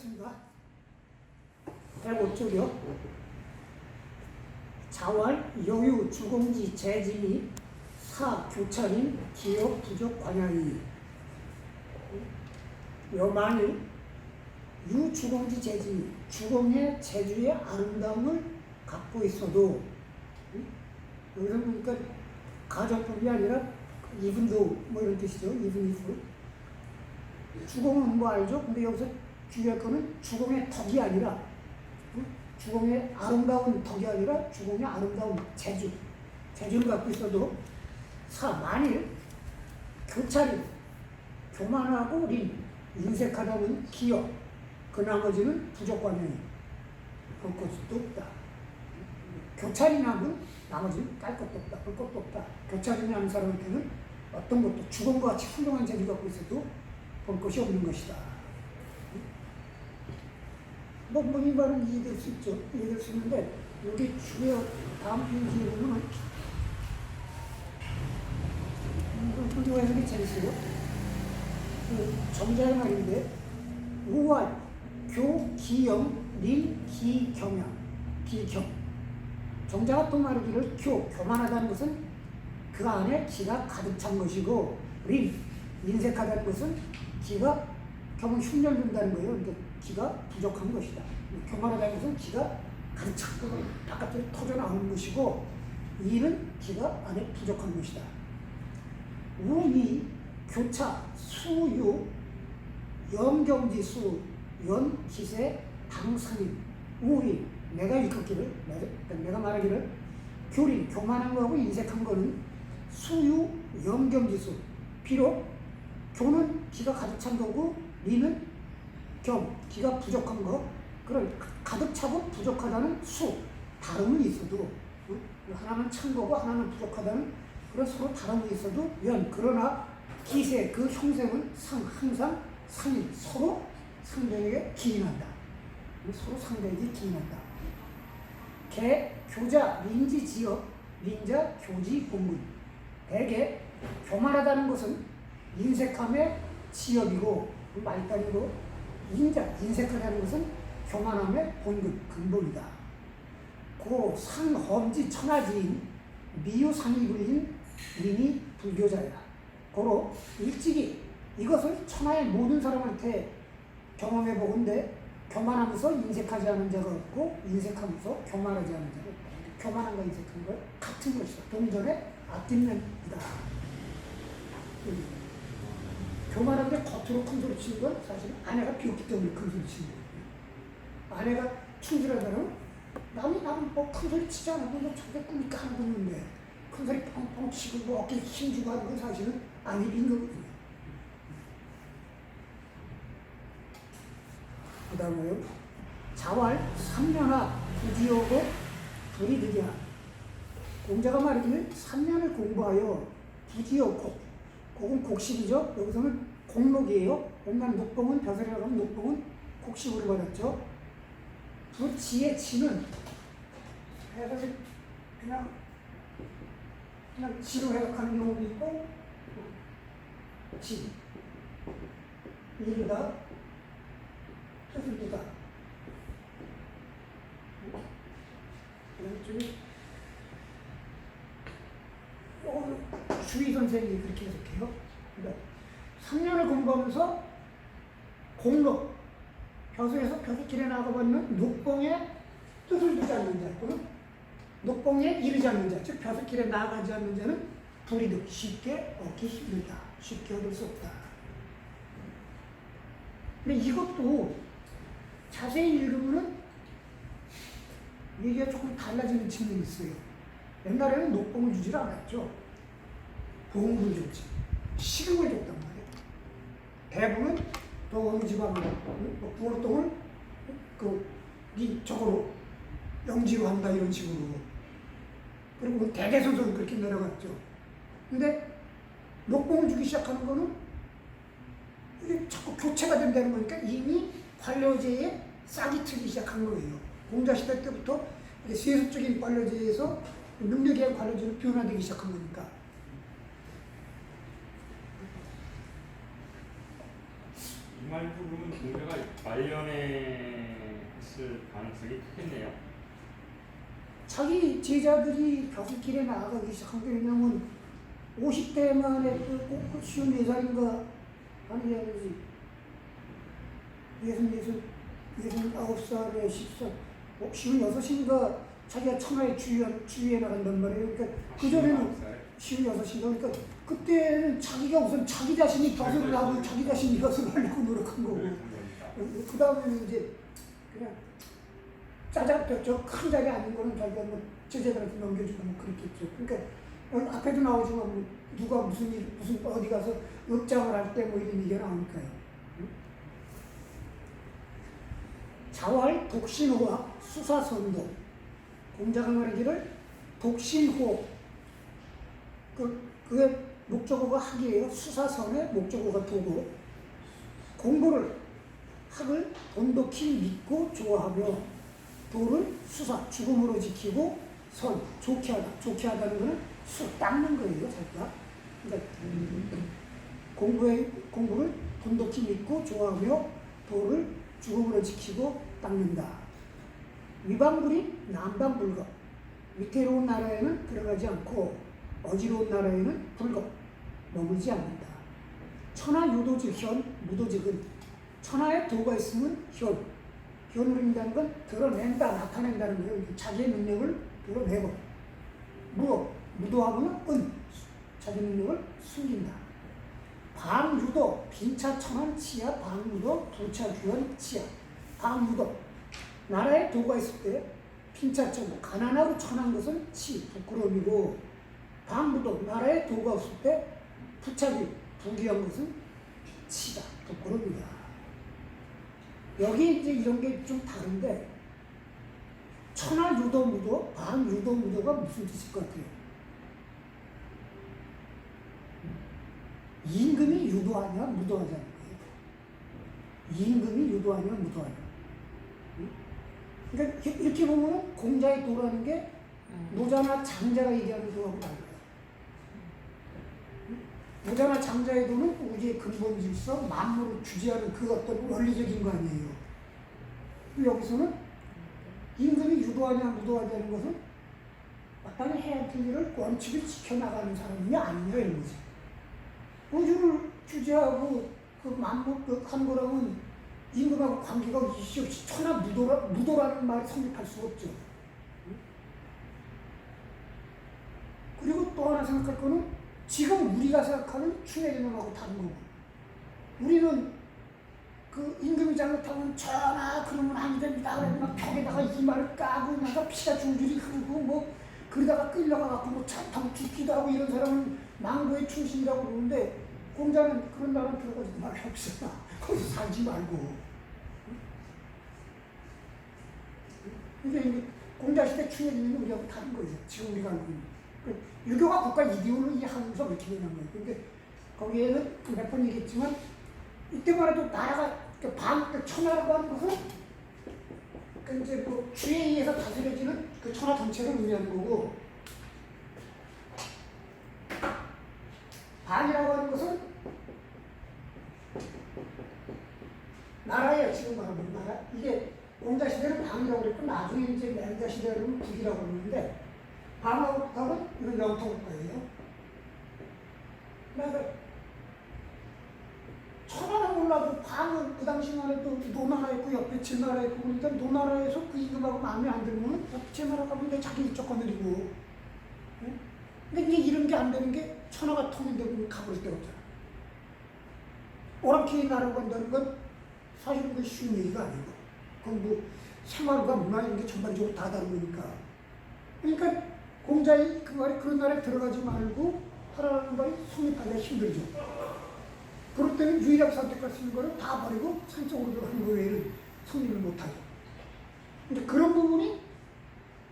하겠습니다. 105쪽이요. 자활, 여유, 주공지, 재진이, 사, 교찰인, 기업, 부족, 관양이. 여만일, 유, 주공지, 재진이, 주공의 재주의 아름다움을 갖고 있어도, 여기서 보니까 가정법이 아니라 이분도 뭐 이런 뜻이죠. 이분 이프. 주공은 뭐 알죠? 근데 여기서 주의할 거는 주공의 덕이 아니라, 주공의 아름다운 덕이 아니라 주공의 아름다운 재주를 갖고 있어도, 사, 만일 교찰이 교만하고 린, 인색하다는 기업, 그 나머지는 부족관행이 볼 것도 없다. 교찰이라면 나머지는 깔 것도 없다, 볼 것도 없다. 교찰이라는 사람한테는 어떤 것도 주공과 같이 훌륭한 재주 갖고 있어도 볼 것이 없는 것이다. 뭐 이 말은 이해될 수 있죠. 이해될 수 있는데, 여기 주요 다음 페이지에 보면 이거 해석이 재밌어요. 그 정자의 말인데, 우와, 교, 기영, 린, 기경양, 기경. 정자가 또 말하기를 교만하다는 것은 그 안에 기가 가득 찬 것이고, 린, 인색하다는 것은 기가 경은 흉년된다는 거예요. 그러니까 기가 부족한 것이다. 교만하다는 것은 기가 가득 차고 바깥으로 터져나오는 것이고, 이는 기가 안에 부족한 것이다. 우미, 교차, 수유, 염경지수, 연기세, 당상인, 우리, 내가 일컫기를, 내가 말하기를, 교리, 교만한 거하고 인색한 거는 수유, 염경지수. 비록 교는 기가 가득 찬 거고, 리는 기가 부족한 거. 그런 가득 차고 부족하다는 수, 다름은 있어도, 하나는 찬 거고 하나는 부족하다는 그런 서로 다름은 있어도, 그러나 기세, 그 형생은 항상 상인, 서로 상대에게 기인한다. 서로 상대에게 기인한다. 개, 교자, 린지, 지역, 린자, 교지, 공군. 대개 교만하다는 것은 인색함의 지역이고, 말단이고, 인색하다는 것은 교만함의 근본이다. 고, 상, 험지, 천하지인, 미유, 상이 불린 린이 불교자야. 고로 일찍이 이것을 천하의 모든 사람한테 경험해 보건데, 교만하면서 인색하지 않은 자가 없고, 인색하면서 교만하지 않은 자가 없다. 교만함과 인색한 것 같은 것이다. 동전의 앞뒷면이다. 교만한데 겉으로 큰 소리 치는 건 사실 아내가 비웃기 때문에 큰 소리 치는 거예요. 아내가 충실하다면 나는 뭐 큰 소리 치지 않아도 뭐 저게 꾸니까 하는 건데, 큰 소리 펑펑 치고 뭐 어깨에 힘주고 하는 건 사실은 아내인 거거든요. 그 다음에요. 자활, 삼년하, 부지어고 불이득이야. 공자가 말하기를 3년을 공부하여 부지어, 곡은 곡식이죠. 여기서는 곡록이에요. 옛날 녹봉은, 벼슬이라고 하면 녹봉은 곡식으로 받았죠. 부지의 지는 해석이 그냥 지로 해석하는 경우도 있고, 지, 이르다, 뜻을 두다. 이쪽이 주의 선생님이 그렇게 해석해요. 그러니까 3년을 공부하면서 공록, 벼슬에서 벼슬길에 나가버리는 녹봉에 뜻을 두지 않는 자, 또는 녹봉에 이르지 않는 자, 즉 벼슬길에 나가지 않는 자는 불이득, 쉽게 얻기 힘들다, 쉽게 얻을 수 없다. 근데 이것도 자세히 읽으면 얘기가 조금 달라지는 측면이 있어요. 옛날에는 녹봉을 주질 않았죠. 봉을 줬지. 식음을 줬단 말이에요. 대부분 또 어느 집안은 부월동을 저거로 영지로 한다 이런 식으로. 그리고 대대손손 그렇게 내려갔죠. 근데 녹봉을 주기 시작하는 거는 이게 자꾸 교체가 된다는 거니까 이미 관료제에 싹이 트기 시작한 거예요. 공자시대 때부터 세속적인 관료제에서 능력에 의한 관료제로 변화되기 시작한 거니까. 말 부르면 공자가 말년했을 가능성이 크겠네요. 자기 제자들이 벼슬길에 나아가기 시작한 게 왜냐면 50대 만에 그 54살인가 아니 아니지 69살에 56인가 자기가 천하의 주위에 나간단 말이에요. 그러니까 그전에는 56인가 그러니까 그때는 자기가 우선 자기 자신이 벼슬을 하고 자기 자신이 벼슬을 하려고 노력한 거고 그 다음에는 이제 그냥 큰 자리 아닌 거는 자기가 뭐 제자들한테 넘겨주고 뭐 그랬겠죠. 그러니까 앞에도 나오지만 뭐 누가 무슨 어디 가서 읍장을 할 때 뭐 이런 얘기가 나오니까요. 자활 독신호와 수사선도 공자가 말하기를 독신호 그의 목적어가 학이에요. 수사선의 목적어가 도고 공부를 학을 돈독히 믿고 좋아하며 도를 수사 죽음으로 지키고 선 좋게 하다 좋게 하다는 것은 닦는 거예요. 자기가 그러니까 공부를 돈독히 믿고 좋아하며 도를 죽음으로 지키고 닦는다. 위방불인 남방불거 위태로운 나라에는 들어가지 않고 어지러운 나라에는 불거 머물지 않는다. 천하유도즉 현 무도즉은 천하에 도가 있으면 현으로 인다는 건 드러낸다 나타낸다는 거예요. 자기의 능력을 드러내고 무도하고는 자기 능력을 숨긴다. 방유도 빈차천한 치야 방유도 부차규한 치야. 방유도 나라에 도가 있을 때 빈차천 가난하고 천한 것은 치 부끄러움이고 방무도 나라에 도가 없을 때 부차규 부귀한 것은 치다 부끄러움이다. 여기 이제 이런 게 좀 다른데 천하유도무도 방유도무도가 무슨 뜻일 것 같아요? 임금이 유도하냐 무도하냐는 거예요. 임금이 유도하냐 무도하냐. 그러니까 이렇게 보면 공자의 도라는 게 노자나 장자가 얘기하는 도하고 달라요. 노자나 장자의 도는 우리의 근본 질서, 만물을 주재하는 그 어떤 원리적인 거 아니에요. 여기서는 임금이 유도하냐 무도하냐는 것은 마땅히 해야 할 일을 원칙을 지켜나가는 사람이냐 아니냐 이런 거지. 우주를 주재하고 그 만물 한 거랑은 임금하고 관계가 있이 없이 무도라는 말이 성립할 수가 없죠. 그리고 또 하나 생각할 거는 지금 우리가 생각하는 충해개념하고 다른 거고 우리는 그 임금이 잘못하면 전하 그러면 안 됩니다. 그래서 막 벽에다가 이마를 까고 나서 피가 줄줄이 흐르고 뭐 그러다가 끌려가갖고 뭐 잘타고 죽기도 하고 이런 사람은 망고의 충신이라고 그러는데 공자는 그런 나라 들어가지 말합시다. 거기서 살지 말고. 이게 공자 시대 충해개념이 우리하고 다른 거죠. 지금 우리가 알고 있는. 유교가 국가 이데올로기 하면서 그렇게 되는 거예요. 근데 거기에는 몇 번 얘기했지만 이때만 해도 나라가 천하라고 하는 것은 이제 뭐 주에 의해서 다스려지는 그 천하 전체를 의미하는 거고 반이라고 하는 것은 나라예요. 지금 말하는 나라. 이게 공자 시대는 방이라고 그랬고 나중에 이제 맹자 시대는 북이라고 그러는데 방하고 북하고는 이건 영토국가예요. 그러니까 천하는 몰라도 방은 그 당시만 해도 노나라 있고 옆에 제나라 있고 그러니까 노나라에서 그 임금하고 마음에 안 들면 제나라 가면 내 자기 일적 건드리고 근데 이제 이런 게 안 되는 게 천하가 통일되고 가버릴 데가 없잖아. 오랑캐 나라고 한다는 건 사실은 그 쉬운 얘기가 아니고 그건 뭐 생활과 문화 이런 게 전반적으로 다 다른 거니까 그러니까 공자의 그 말이 그런 나라에 들어가지 말고 하라는 말이 성립하기가 힘들죠. 그럴 때는 유일하게 선택할 수 있는 거를 다 버리고 산쪽으로 들어가는 거 외에는 성립을 못하죠. 근데 그런 부분이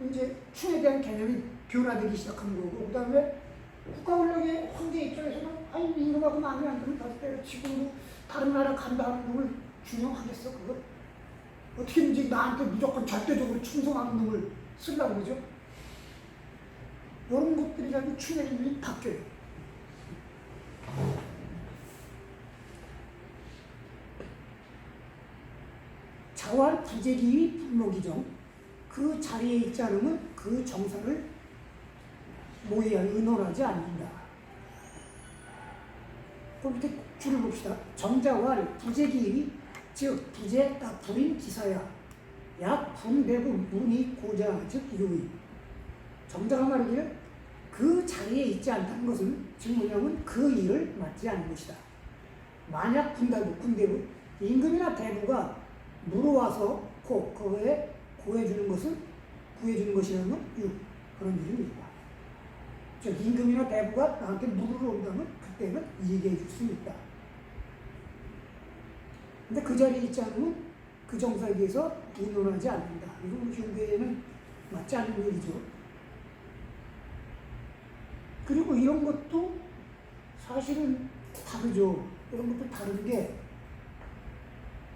이제 충에 대한 개념이 변화되기 시작한 거고, 그 다음에 국가 권력의 황제 입장에서는 아니 임금하고 마음에 안 들면 다시 때려치고 다른 나라 간다는 놈을 중용하겠어 그거? 어떻게든지 나한테 무조건 절대적으로 충성하는 놈을 쓰려고 그러죠? 이런 것들이라도 충의 개념이 바뀌어요. 자활 부재기위 불목이정. 그 자리에 있지 않으면 그 정사를 의논하지 않는다. 그럼 이렇게 줄을 봅시다. 정자활 부재기위, 즉 부재 불인 기사야. 약 분배부 문이 고자, 즉 요의. 정자가 말이기를 그 자리에 있지 않다는 것은 즉 뭐냐면 그 일을 맡지 않는 것이다. 만약 군대부, 임금이나 대부가 물어와서 그거에 구해주는 것이라면 그런 일입니다. 즉 임금이나 대부가 나한테 물으러 온다면 그때는 얘기해 줄 수 있다. 근데 그 자리에 있지 않으면 그 정사에 대해서 의논하지 않는다. 이건 경계에는 맞지 않는 얘기죠. 그리고 이런 것도 사실은 다르죠. 이런 것도 다른 게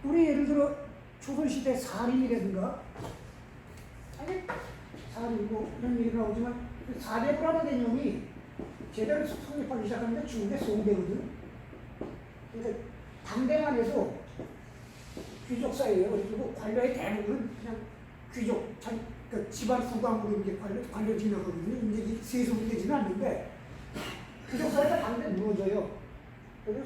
우리 예를 들어 조선시대 사림이라든가 사림 이런 얘기 나오지만 사대부라는 개념이 제대로 성립하기 시작하는데 중국의 송대거든. 그러니까 당대만 해도 귀족 사이에요. 그리고 관료의 대부분은 그냥 귀족, 그 집안 후광으로 이제 관료 지나거든요. 이제 세속이 되지는 않는데 귀족 사이가 당대 무너져요. 그래서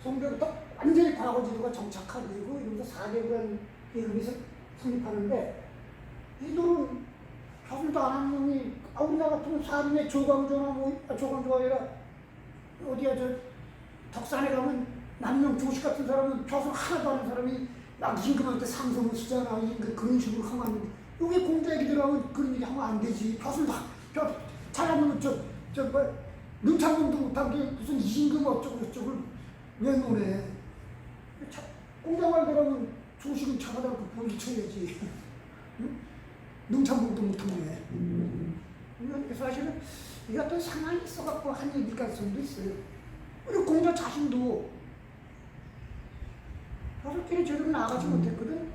송대부터 완전히 과거지도가 정착하고 이러면서 사대부라는 계급에서 성립하는데 이들은 교수도 안 하는 놈이 우리나라 같으면 사림에 조광조가 아니라 어디야 덕산에 가면 남명 조식 같은 사람은 교수 하나도 안 하는 사람이 막 임금한테 상소문 쓰잖아. 그런 식으로 하면 안 돼. 여기 공자 얘기 들어가면 그런 얘기 하면 안 되지. 교수는 잘하면 눈창문도 못하게 무슨 임금 어쩌고 왜 노래. 공자 말 들어가면 조식은 차가다고 보기 쳐야지. 능참문도 못하네. 사실은 이게 어떤 상황이 있어갖고 한 얘기일 가능성도 있어요. 그리고 공자 자신도 자식들이 제대로 나가지 못했거든.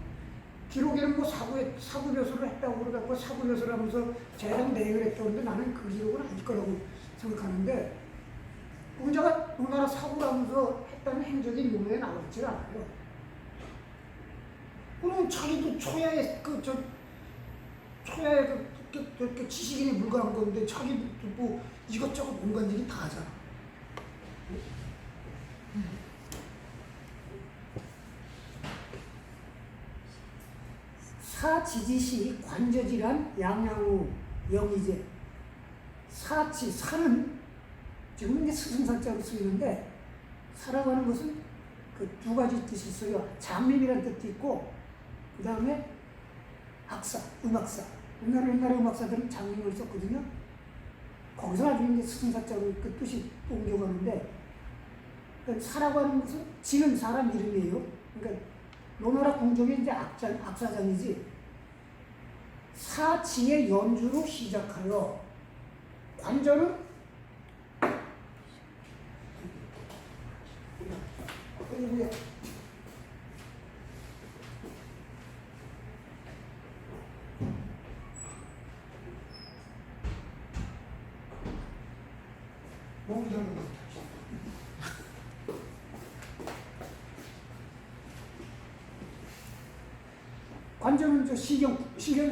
기록에는 뭐 사구벼슬을 했다고 그러고 사구벼슬 하면서 재상 대회를 했다고 그러는데 나는 그 기록은 아닐 거라고 생각하는데 공자가 우리나라 사구를 하면서 했다는 행적이 문헌에 나와있지 않아요. 그럼 자기도 초야에 그 지식인에 불과한 건데 자기도 뭐 이것저것 온갖 얘기 다 하잖아. 사지지시 관저지란 양양우 영의제. 사는 지금 이제 스승사자로 쓰이는데 사라고 하는 것은 그 두 가지 뜻이 있어요. 장림이라는 뜻도 있고 그 다음에 악사, 음악사. 옛날에 음악사들은 장림을 썼거든요. 거기서 나중에 이제 스승사자로 그 뜻이 옮겨가는데 사라고 하는 것은 지는 사람 이름이에요. 그러니까 노나라 궁정의 이제 악사장이지. 사지의 연주로 시작하여 관절은 그리고요. 관절은 저 시경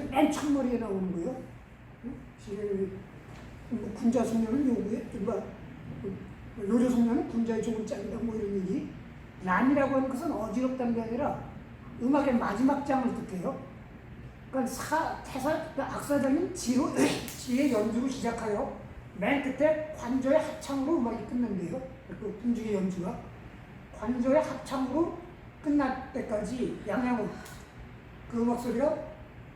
맨 첫머리에 나오는 거예요. 시경이 군자 숙녀는 요구에 요조 숙녀는 군자의 종을 짠다 뭐 이런 얘기. 난이라고 하는 것은 어지럽다는 게 아니라 음악의 마지막 장을 뜻해요. 그러니까 악사장인 지의 연주로 시작하여 맨 끝에 관저의 합창으로 음악이 끝난대요. 그 궁중의 연주가 관저의 합창으로 끝날 때까지 양양은 그 음악 소리가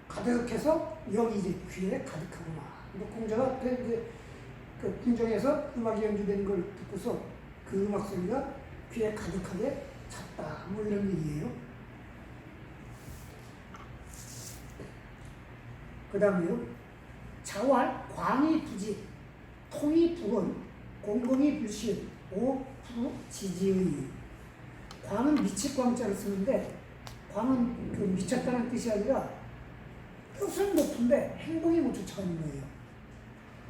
가득해서 여기 이제 귀에 가득하구나. 공자가 그 궁정에서 음악이 연주되는 걸 듣고서 그 음악 소리가 귀에 가득하게 찼다. 뭐 이런 얘기예요. 그 다음에요. 자활, 광이 부지, 통이 불원, 공공이 불신, 오부 지지의. 광은 미칠 광자를 쓰는데 광은 그 미쳤다는 뜻이 아니라 뜻은 높은데 행동이 못 쫓아가는 거예요.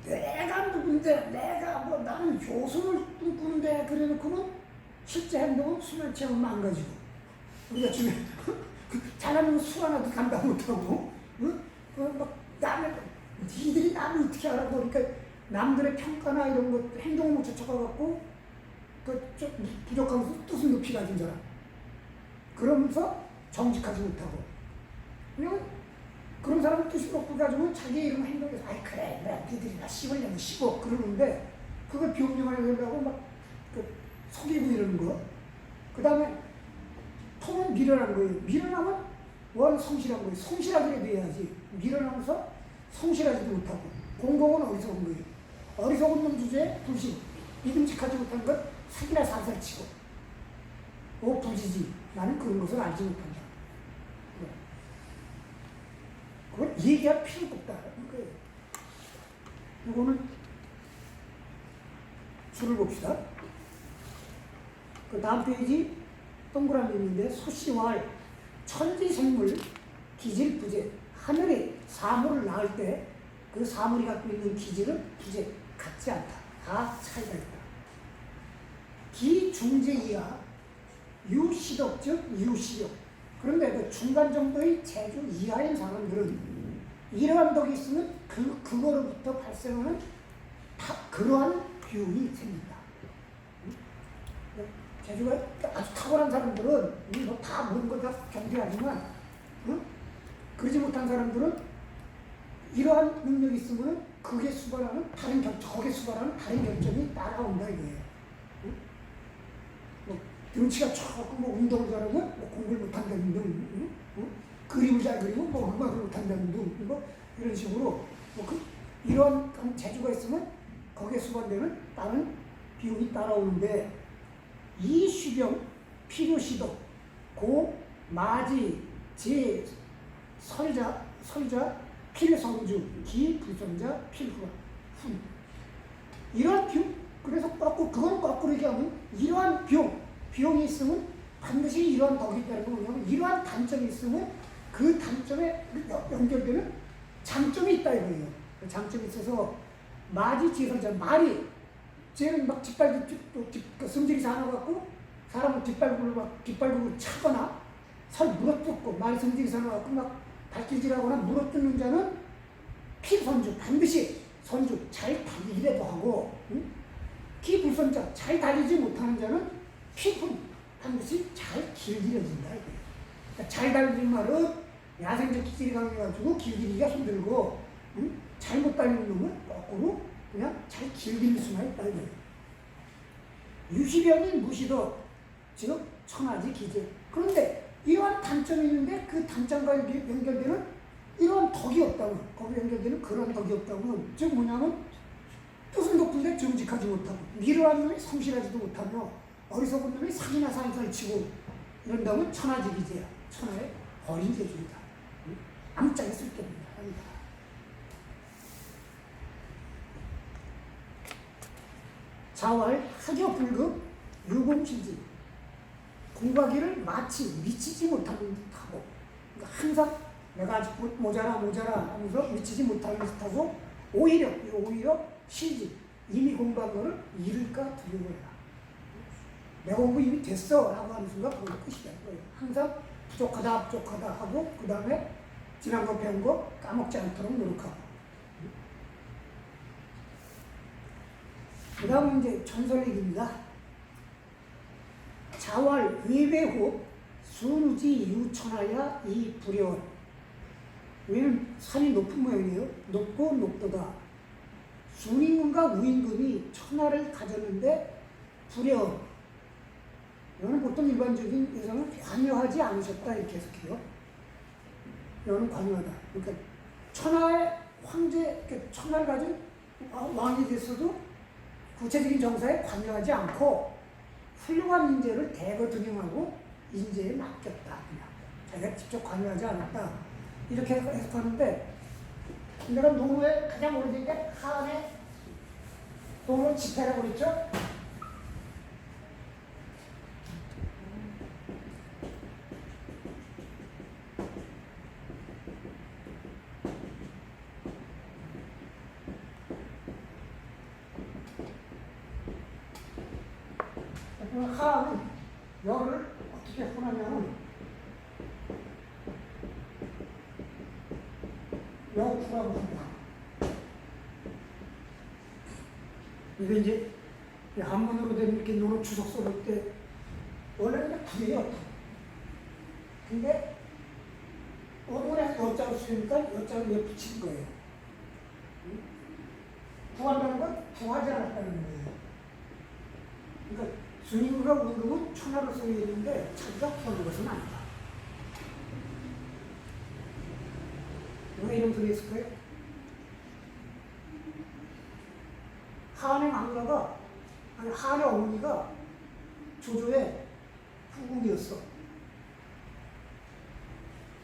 내가 누군데, 나는 효성을 꿈꾸는데 그래놓고는 실제 행동은 수면체험 망가지고 우리가 지금 잘하면 술 하나도 감당 못하고, 응? 막 남의 니들이 남을 어떻게 알아? 그러니까 남들의 평가나 이런 것 행동을 못 쫓아가갖고 그좀 부족하면서 뜻은 높이 가진 사람. 그러면서 정직하지 못하고. 그냥 그런 사람은 뜻이 높고 가지고 자기 이름 행동에서 아이 그래 내가 니들이 나 씹으려면 씹어 그러는데 그걸 비용령하려고 막 속이고 이러는 거. 그 다음에 통은 미련한 거예요. 미련하면 원 성실한 거예요. 성실하게 해야지. 미련하면서 성실하지도 못하고. 공공은 어리석은 거예요. 어리석은 놈 주제에 불신. 믿음직하지 못한 것 사기나 살살 치고. 부지지. 나는 그런 것을 알지 못한다. 그걸 얘기할 필요가 없다. 이거는 줄을 봅시다. 그 다음 페이지 동그라미 있는데 소시왈 천지생물 기질부재 하늘에 사물을 낳을 때 그 사물이 갖고 있는 기질은 부재 같지 않다. 다 차이가 있다. 기중재 이하 유시덕 즉 유시력. 그런데 그 중간 정도의 재주 이하인 사람들은 이러한 덕이 있으면 그거로부터 발생하는 그러한 비용이 생긴다. 재주가 아주 탁월한 사람들은 이거 다 모든 걸 다 견뎌하지만 그러지 못한 사람들은 이러한 능력이 있으면 그게 수반하는 다른 거기에 수반하는 다른 결정이 따라온다 이거예요. 뭐 등치가 좋고 뭐 운동을 잘하면 뭐 공부를 못한다는 등, 그림을 잘 그리면 뭐 음악을 못한다는 등, 뭐 이런 식으로 뭐 이러한 재주가 있으면 거기에 수반되는 다른 비용이 따라오는데 이 수병 필요시도 고 마지 제 설자 필성주 기 불성자 필후 이러한 비용. 그래서 그거는 거꾸로 얘기하면 이러한 비용이 있으면 반드시 이러한 덕이 있다는 거 뭐냐면 이러한 단점이 있으면 그 단점에 연결되는 장점이 있다 이거예요. 장점이 있어서 마지 지설자 말이 쟤는 막 승질이 사나갖고 사람을 뒷발구로 차거나 설 물어뜯고 말이 승질이 사나갖고 막 발길질하거나 물어뜯는 자는 필선주 반드시 선주 잘 달리기라도 하고 기불선자 잘 달리지 못하는 자는 피훈 반드시 잘 길들여진다. 그러니까 잘 달리는 말은 야생적 기질이 강해가지고 길들이기가 힘들고 잘못 달리는 놈은 거꾸로 그냥 잘 길들일 수만 있다. 유시병이 무시도 즉 천하지 기재. 그런데 이러한 단점이 있는데 그 단점과 연결되는 이러한 덕이 없다면 거기 연결되는 그런 덕이 없다면 즉 뭐냐면 뜻은 높은데 정직하지 못하고 미련한 놈이 성실하지도 못하며 어리석은 놈이 사기나 살살 치고 이런다면 천하지 기재야. 천하의 어린 재주이다. 아무짝에 쓸데없다. 자활 학여불급 유공필지 공부하기를 마치 미치지 못하는 듯하고 그러니까 항상 내가 아직 모자라 하면서 미치지 못하는 듯하고 오히려 실지 이미 공부한 거를 잃을까 두려워해라. 내가 공부 이미 됐어 라고 하는 순간 그걸로 끝이 될 거예요. 항상 부족하다 하고 그 다음에 지난 거 배운 거 까먹지 않도록 노력하고 그 다음은 이제 전설얘기입니다. 자활 외배후 순우지 유천하야 이 불여원. 여기는 산이 높은 모양이에요. 높고 높도다. 순임금과 우임금이 천하를 가졌는데 불여원. 이거는 보통 일반적인 예상은 관여하지 않으셨다 이렇게 해석해요. 이거는 관여하다. 그러니까 천하의 황제, 천하를 가진 왕이 됐어도 구체적인 정사에 관여하지 않고 훌륭한 인재를 대거 등용하고 인재에 맡겼다. 그냥 자기가 직접 관여하지 않았다. 이렇게 해석하는데 내가 노르웨이 가장 오래된 게 하안의 노르웨이 집회라고 그랬죠? 하안은 열을 어떻게 혼하냐면 여구라고 합니다. 이게 이제 한문으로 된 이렇게 노로 추석 쏠을 때 원래는 구예요. 근데 어머니가 여자로 쓰니까 여자로 왜 붙인 거예요. 구한다는 건 구하지 않았다는 거예요. 그러니까 스님과 운동은 천하로 써야 되는데 자기가 구하는 것은 아니다. 왜 이런 소리 했을까요? 한의 망가가, 아니 한의 어머니가 조조의 후궁이었어.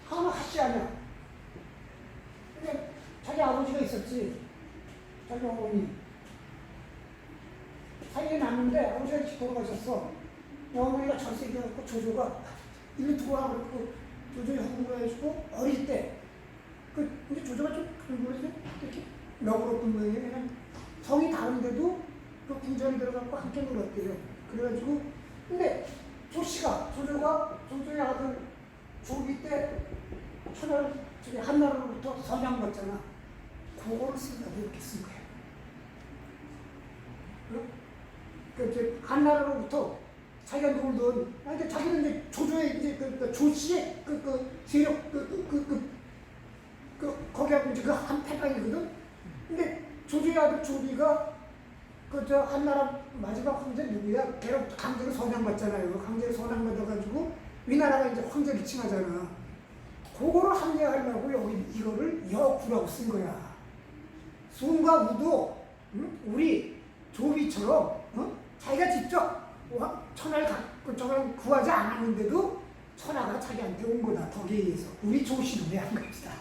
한은 하씨 아니야. 근데 자기 아버지가 있었지. 자기 어머니. 사이에 났는데 아버지가 일찍 돌아가셨어. 어머니가 절세기였고 조조가 일로 들어와 그랬고 조조의 후궁을 해주고 어릴 때 근데 조조가 좀 그런 거지 이렇게 너그럽던 모양이에요. 그냥 성이 다른데도 그 궁전에 들어가고 함께 놀았대요. 그래가지고 근데 조조가 조조의 아들 조기 때 천하를 저기 한나라로부터 선양 받잖아. 그거를 쓴다고 이렇게 쓴 거예요. 그 이제 한나라로부터 자기가 놀던, 그러니까 자기는 이제 조조의 이제 그 조씨의 세력 거기하고 이제 그 한 패당이거든. 근데 조조의 아들 조비가 저 한나라 마지막 황제 누구야? 걔로 강제로 선양받잖아요. 강제로 선양받아가지고 위나라가 이제 황제를 칭하잖아. 그거를 합리화하려고 여기 이거를 여구라고 쓴 거야. 순과 우도 우리 조비처럼 자기가 직접 천하를 구하지 않았는데도 천하가 자기한테 온 거다. 덕에 의해서. 우리 조씨도 왜한 것이다.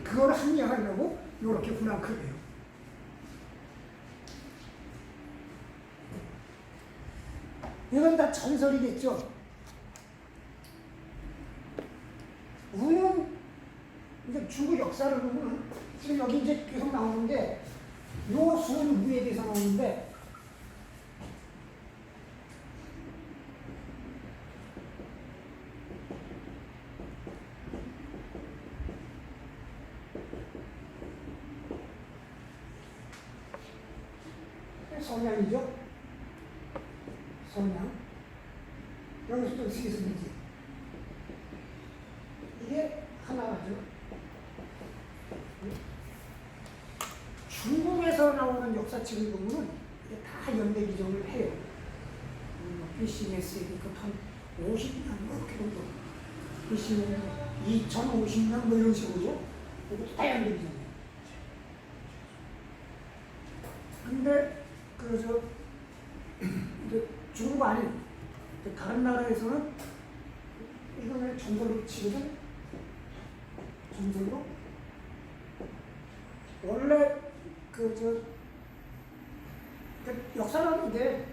그걸 합리화하려고 이렇게 훈한 거예요. 이건 다 전설이겠죠. 우는 이제 중국 역사를 보면 지금 여기 이제 계속 나오는 게 요순 우에 대해서 나오는데 성향이죠. 성향. 여기서 또 세습이지. 이게 하나죠. 중국에서 나오는 역사책을 보면 이게 다 연대 기정을 해요. BCS에 한 50년 뭐 이렇게 정도. BC는 2050년 뭐 이런 식으로 이것도 다 연대 기정이에요. 근데 중국 아닌 다른 나라에서는 이거는 전설로 치거든. 전설로 원래 역사라는데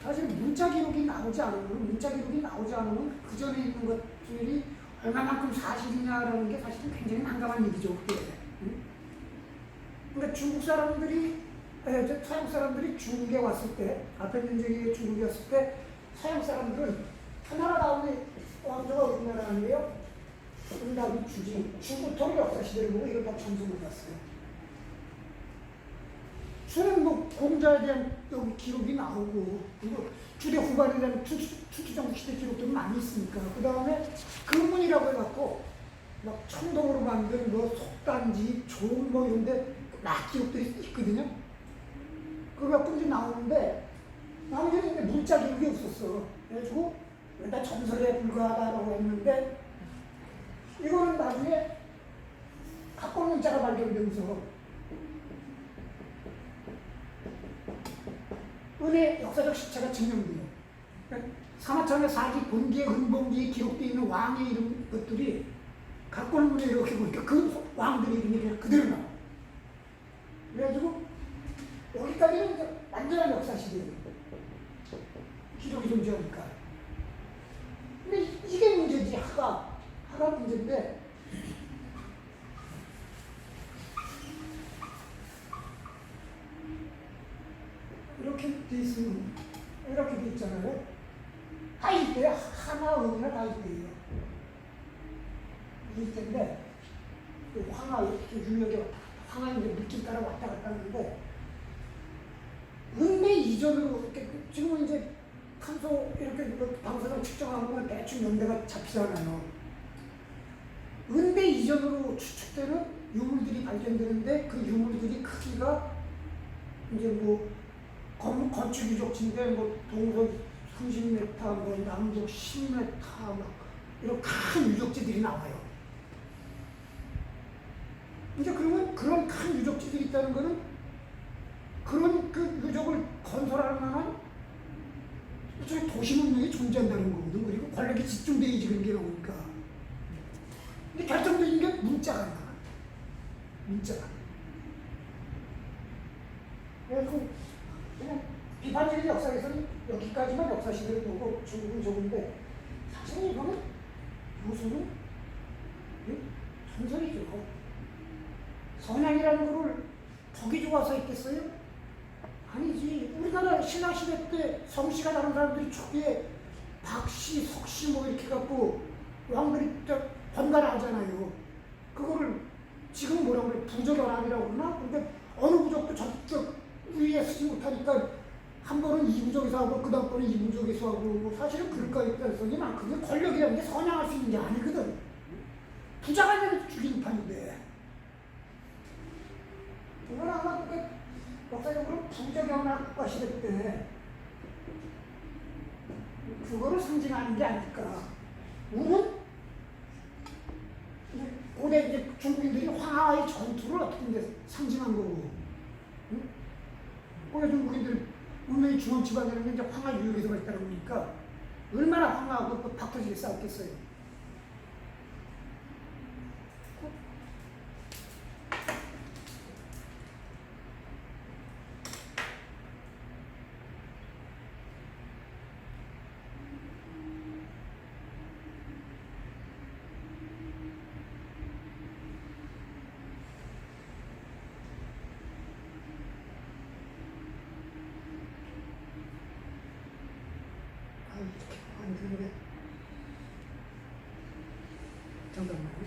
사실 문자 기록이 나오지 않으면 그 전에 있는 것들이 얼마만큼 사실이냐라는 게 사실은 굉장히 난감한 얘기죠. 그게. 그러니까 중국 사람들이 서양 사람들이 중국에 왔을 때, 아편 전쟁에 중국에 왔을 때 서양 사람들은 하나라 다음에 왕조가 우리나라 아니에요? 응답이 주지. 중부터 역사 시대를 보고 이걸 다 전송을 봤어요. 수는 뭐 공자에 대한 여기 기록이 나오고 그리고 주대 후반에 대한 투투정국 시대 기록도 많이 있으니까 그 다음에 금문이라고 해갖고 막 청동으로 만든 뭐 속단지, 조음 뭐 이런데 막 기록들이 있거든요. 그거 몇 군데 나오는데 나머지는 이제 문자 기록이 없었어. 그래가지고 다 전설에 불과하다라고 했는데 이거는 나중에 각본 문자가 발견되면서 은의 역사적 실체가 증명돼요. 그러니까 사마천의 사기, 본기의 은봉기에 기록되어 있는 왕의 이름 것들이 각본문에 이렇게 보니까 그 왕들의 이름이 그냥 그대로 나와. 그래가지고 여기까지는 이제 완전한 역사 시대예요. 기록이 존재하니까. 근데 이게 문제지. 하가 문제인데 이렇게 돼 있으면 이렇게 돼 있잖아요. 하이때야 하나 의미는 하이때예요. 이때인데 그 황하 이렇게 유역에 황하 이제 물길 따라 왔다 갔다 하는데 은매 이전으로 이렇게 지금은 이제 탄소 이렇게 방사능 측정하는 건 대충 연대가 잡히잖아요. 은매 이전으로 추측되는 유물들이 발견되는데 그 유물들이 크기가 이제 뭐 건축 유적지인데 뭐 동서 30m, 뭐 남북 10m 막 이런 큰 유적지들이 나와요. 이제 그러면 그런 큰 유적지들이 있다는 거는 그런 그 유적을 건설할 만한 일종의 도시 문명이 존재한다는 거거든. 그리고 권력이 집중되어 지금 게 나오니까. 근데 결정적인 게 문자가 나와. 문자가. 그래서 그냥 비판적인 역사에서는 여기까지만 역사 시대를 보고 중국은 좋은데 사실 이거는 요소는 전설이죠. 선양이라는 거를 덕이 좋아서 있겠어요? 아니지. 우리나라 신라시대 때 성씨가 다른 사람들이 초기에 박씨, 석씨 뭐 이렇게 갖고 왕들이 번갈아하잖아요. 그거를 지금 뭐라고 그래? 부적연합이라고 그러나? 근데 어느 부족도 저쪽 위에 쓰지 못하니까 한 번은 이 부족에서 하고 그 다음 번은 이 부족에서 하고 뭐 사실은 그럴까 있다서니 그게 권력이라는 게 선양할 수 있는 게 아니거든. 부자가 되면 죽이는 판인데. 이건 아마 역사적으로 부적연합과 시대 때 그거를 상징하는 게 아닐까. 우는 고대 이제 중국인들이 황하의 전투를 어떻게 이제 상징한 거고, 응? 고대 중국인들 운명의 중앙 지방에는 이제 황하 유역에서 있다 보니까 얼마나 황하고 박터지게 싸웠겠어요. 잠깐만요.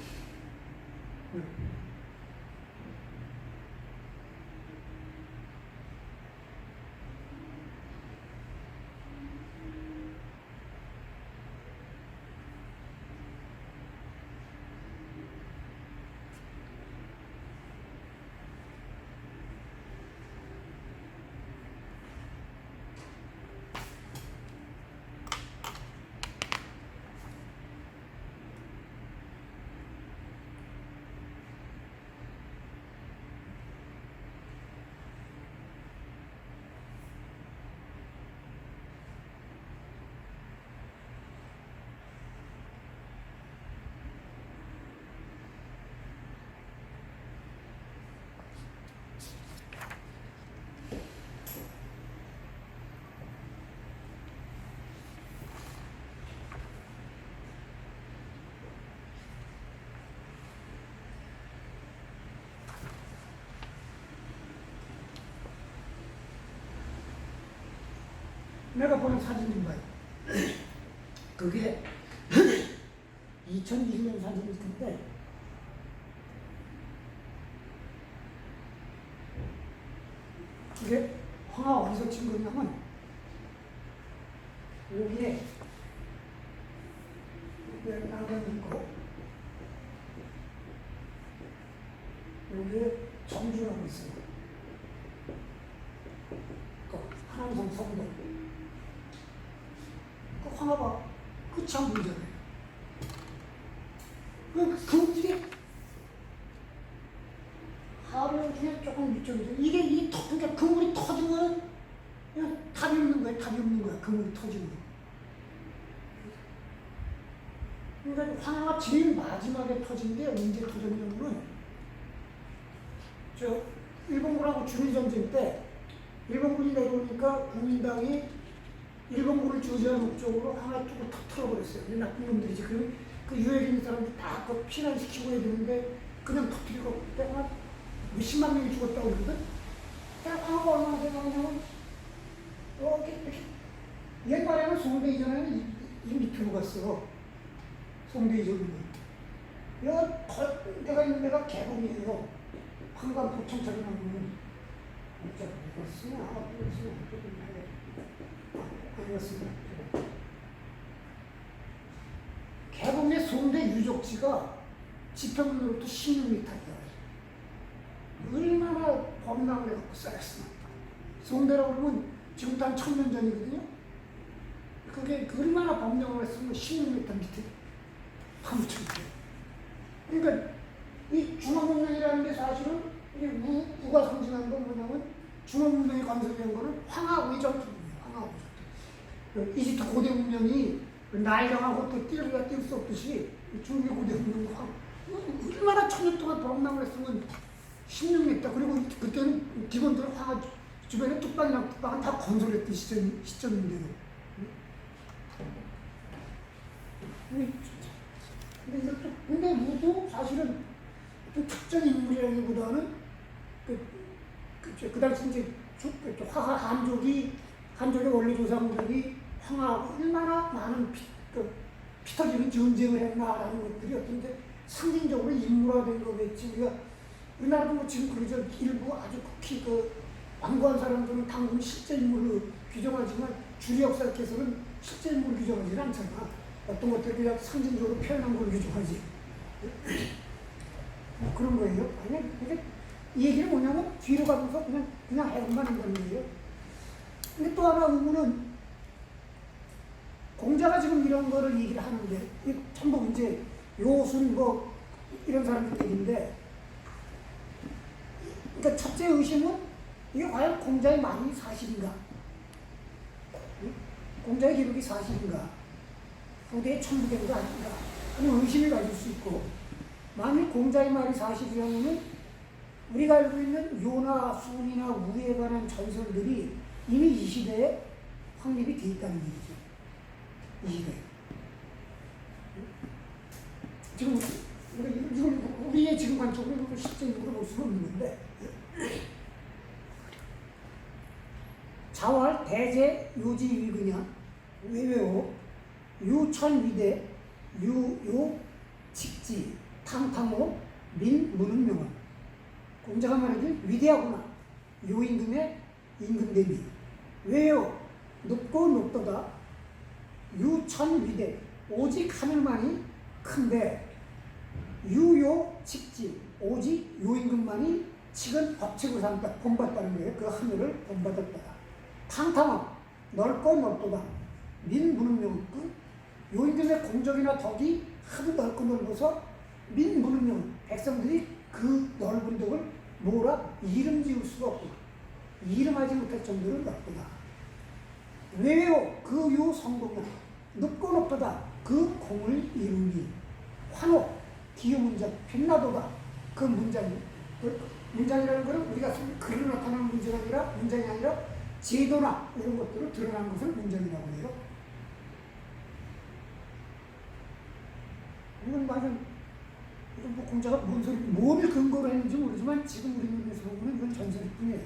내가 보는 사진인가요? 그게 2020년 사진일 텐데 이게 황하 어디서 찍은 거냐면 여기에 나가는 거 여기에 정주라고 있어요. 하남성 성당 황하가 끝이 안 보이잖아요. 그게 하루 중에 조금 위쪽이죠. 이게 그러니까 그물이 터지면 그냥 답이 없는 거야. 답이 없는 거야. 그물이 터지면. 그러니까 황하가 제일 마지막에 터진 게 언제 터졌냐면은 저 일본군하고 중일전쟁 때 일본군이 내려오니까 국민당이 일본군을 주재하는 목적으로 하나 쪽을 탁 털어버렸어요. 나쁜 놈들이지. 그 유해에 있는 사람들 다 피난시키고 해야 되는데 그냥 터뜨리고 그때 한 몇십만 명이 죽었다고 그러거든. 황하가 얼마나 생각하냐면 이렇게 옛날에는 송대 이전에는 이 밑으로 갔어. 송대 이전은. 내가 있는 데가 개봉이에요. 한강 포천처럼 하면 이거 쓰냐? 아니었습니다. 개봉의 송대 유적지가 지평로부터 16m예요. 얼마나 범람을 해갖고 쌓였습니까? 송대라고 그러면 지금부터 한 1000년 전이거든요. 그게 얼마나 범람을 했으면 16m 밑에 파묻혀있대요. 그러니까 이 중앙문명이라는 게 사실은 이게 우가 상징하는 건 뭐냐면 중앙문명이 건설된 거는 황하의전투입니다. 황하의전투. 이집트 고대 문명이 나일강하고 또 뛸래야 뛸 수 없듯이 중국의 고대 문명과 얼마나 1000년 동안 범람을 했으면 16m. 그리고 그때는 기본적으로 황하 주변에 뚝방이랑 뚝방은 다 건설했던 시점인데요. 근데 누구 사실은 특정 인물이라기보다는 그 당시 이제 화하 한족의 원래 조상들이 황하 얼마나 많은 피 터지는 전쟁을 했나라는 것들이 어떤 상징적으로 인물화된 거겠지. 우리나라도 뭐 지금 그러죠. 일부 아주 극히 완고한 사람들은 당군 실제 인물로 규정하지만 주류 역사학에서는 실제 인물로 규정하지 않잖아. 어떤 것들 그냥 상징적으로 표현한 걸로 규정하지. 뭐 그런 거예요. 아니, 이 얘기는 뭐냐면 뒤로 가면서 그냥 해석만 한다는 거예요. 근데 또 하나 의문은 공자가 지금 이런 거를 얘기를 하는데 전부 이제 요순 뭐 이런 사람들 얘기인데, 그러니까 첫째 의심은 이게 과연 공자의 말이 사실인가? 공자의 기록이 사실인가? 후대에 첨부된 거 아닌가? 그런 의심을 가질 수 있고, 만일 공자의 말이 사실이라면 우리가 알고 있는 요나 순이나 우에 관한 전설들이 이미 이 시대에 확립이 되어 있다는 얘기죠. 이 시대에. 지금 우리의 지금 관점으로 실제적으로 볼 수는 없는 건데, 자왈 대제 요지 위그냐 외외호 유천위대 유요 직지 탕탕호 민문은 명언. 공자가 말하길 위대하구나. 요임금의 임금됨이. 왜요? 높고 높도다. 유천위대 오직 하늘만이 큰데 유요 직지 오직 요임금만이 칙은 법칙으로 삼다 본받다는 거예요. 그 하늘을 본받았다. 탕탕함 넓고 높도다. 민문은명 요임금의 공적이나 덕이 하도 넓고 넓어서 민문은명 백성들이 그 넓은 덕을 뭐라 이름 지을 수가 없구나. 이름하지 못할 정도로 넓구나. 왜요? 그 요 성공은 높고 높도다. 그 공을 이루니 환호 기여 문장 빛나도다. 그 문장이 문장이라는 것은 우리가 글로 나타나는 문장이 아니라 제도나 이런 것들을 드러나는 것을 문장이라고 해요. 이건 맞은 이건 뭐 공자가 뭔 소리, 뭐를 근거로 했는지 모르지만 지금 우리 눈에서 보면 이건 전설뿐이에요.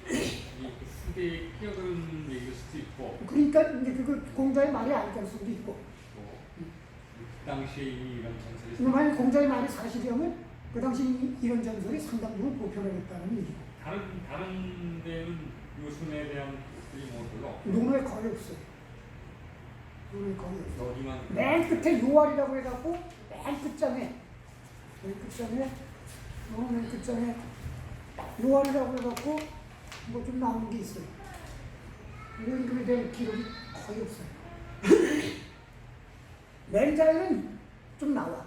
이 후대에 끼어드는 얘기일 수도 있고. 그러니까 이제 그 공자의 말이 아닐 수도 있고. 그 당시에 이미 이런 전설이. 만약 공자의 말이 사실이라면 그 당시 이런 전설이 상당 부분 보편화됐다는 얘기고. 다른 데는 요순에 대한 것들이 뭐 별로 없고. 논어에 거의 없어요. 논어에 거의 없어요. 여기만. 맨 끝에 요활이라고 해갖고 맨 끝장에 요활이라고 해갖고 뭐 좀 나오는 게 있어요. 요임금에 대한 기록이 거의 없어요. 맨자에는 좀 나와.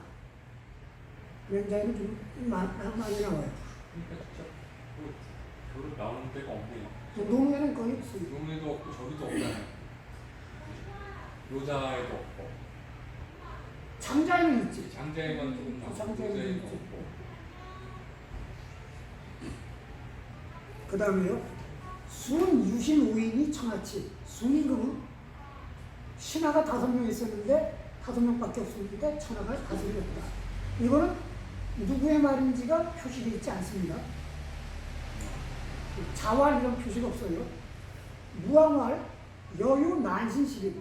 맨자에는 좀 많이 나와요. 그러니까 진짜 별로 나오는 데가 없네요. 논어에는 거의 없어요. 용에도 없고 저기도 없잖아요. 요자에도 없고. 장자에는 있지. 장자에만 조금 나오고 장자에는 요자에도 있지. 없고. 그 다음에요. 순, 유신, 우인이 청하치. 순임금은 신하가 5명 있었는데 5명밖에 없었는데 천하가 다스렸다. 이거는 누구의 말인지가 표시되어 있지 않습니다. 자왈 이런 표시가 없어요. 무왕왈 여유 난신 10일.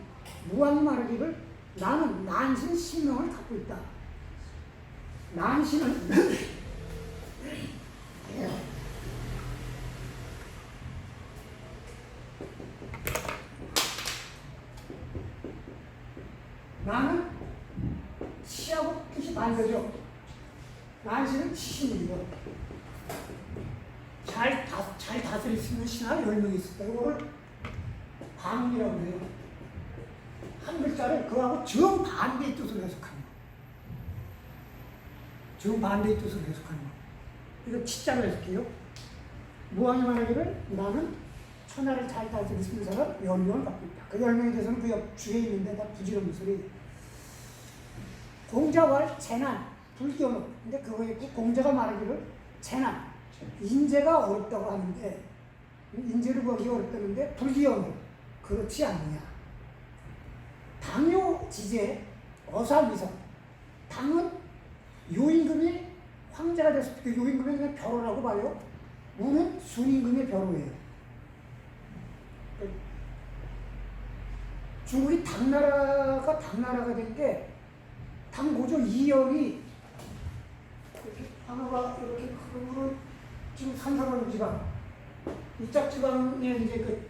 무왕이 말하기를 나는 난신 10명을 갖고 있다. 난시는 나는 시하고 뜻이 반대죠. 난시는 시신이죠. 잘 다스릴 수 있는 신하가 10명이 있을 때 이거를 반이라고 해요. 한 글자를 그하고 정반대의 뜻으로 해석하는 거. 정반대의 뜻으로 해석하는 거. 이거 치자로 해석해요. 무왕이 말하기를 나는 천하를 잘 다스릴 수 있는 사람 10명을 갖고 있다. 그 10명에 대해서는 그 옆 주에 있는데 다 부지런한 소리. 공자왈 재난, 불교는 근데 그거에 공자가 말하기를 재난, 인재가 어렵다고 하는데 인재를 구하기 어렵다는데 불교는 그렇지 않느냐. 당요지제 어사위성. 당은 요임금이 황제가 됐을 때 요임금이 그냥 벼로라고 봐요. 우는 순임금의 벼로예요. 중국이 당나라가 된 게 당고조 이영이 이렇게 하나가 이렇게 흐르고 지금 산사방 지방 이쪽 지방에 이제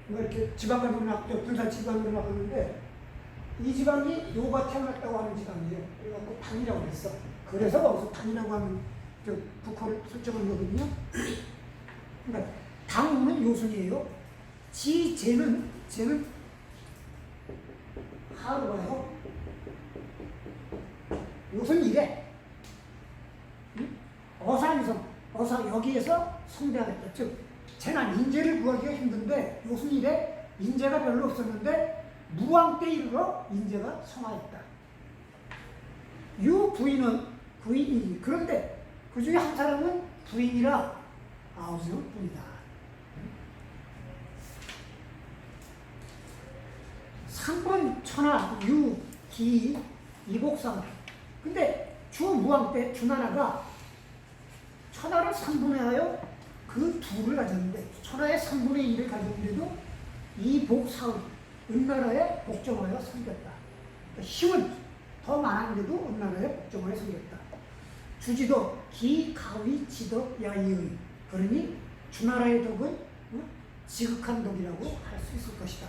이렇게 지방간으로 나왔죠. 분산 지방으로 나왔는데 이 지방이 요가 태어났다고 하는 지방이에요. 그래갖고 당이라고 했어. 그래서 거기서 당이라고 하는 북호를 설정한 거거든요. 그러니까 당은 요순이에요. 쟤는 하루가요. 요순 이래. 어사위성, 여기에서 성대하겠다. 즉, 재난, 인재를 구하기가 힘든데 요순 이래 인재가 별로 없었는데 무왕 때 이르러 인재가 성하였다. 유 부인은 부인이지. 그런데 그 중에 한 사람은 부인이라 9명일 뿐이다. 3번 천하, 유, 기, 이곡상. 근데 주무왕 때 주나라가 천하를 3분의 하여 그 둘을 가졌는데 천하의 3분의 1을 가졌는데도 이복사의 은나라에 복종하여 섬겼다. 그러니까 힘은 더 많았는데도 은나라에 복종하여 섬겼다. 주지도 기, 가위, 지도, 야이의. 그러니 주나라의 덕은 지극한 덕이라고 할 수 있을 것이다.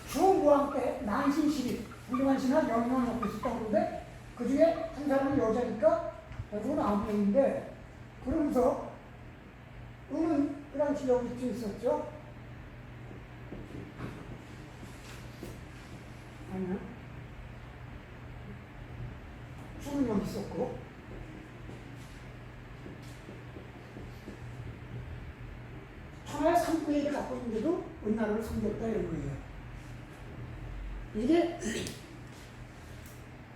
주무왕 때 난신실이 훌륭한 신하 영명을 갖고 있었다고 그러는데 그 중에 한 사람은 여자니까 결국은 9명인데 그러면서 은은 그 당시 여기 있었죠? 아니요. 주는 여기 있었고 천하의 3분의 1을 갖고 있는데도 은나라를 섬겼다 이런 거예요. 이게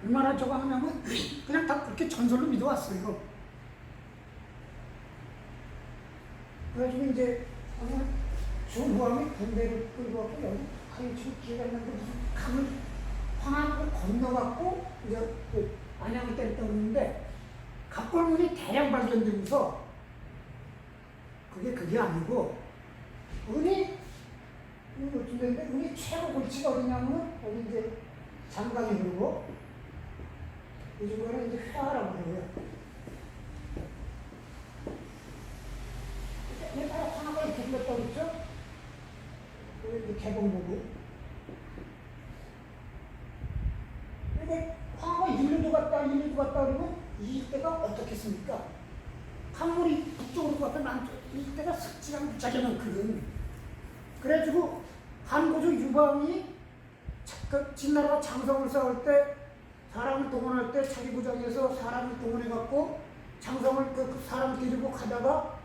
얼마나 저거 하냐면 그냥 다 그렇게 전설로 믿어왔어요. 그래가지고 이제 어느 주무왕이 군대를 끌고 왔고 여기 지금 기회가 있는데 무슨 강을 황하를 건너갖고 이제 그 안양을 때렸다고 그러는데 갑골문이 대량 발견되면서 그게 아니고 은이 은이 최고 골치가 어디냐면 여기 이제 장강이 흐르고 요즘 거는 이제 회화라고 그래요. 옛날에 하나가 이렇게 흘렀다고 그랬죠? 그 개봉보고. 근데 화가 일로도 갔다 그러면 이때가 어떻겠습니까? 강물이 북쪽으로 갔다 남쪽, 이때가 습지가 무지하게 많거든. 그래가지고 한고조 유방이 진나라가 장성을 쌓을 때 사람을 동원할 때 자기 부장에서 사람을 동원해갖고 장성을 그 사람 데리고 가다가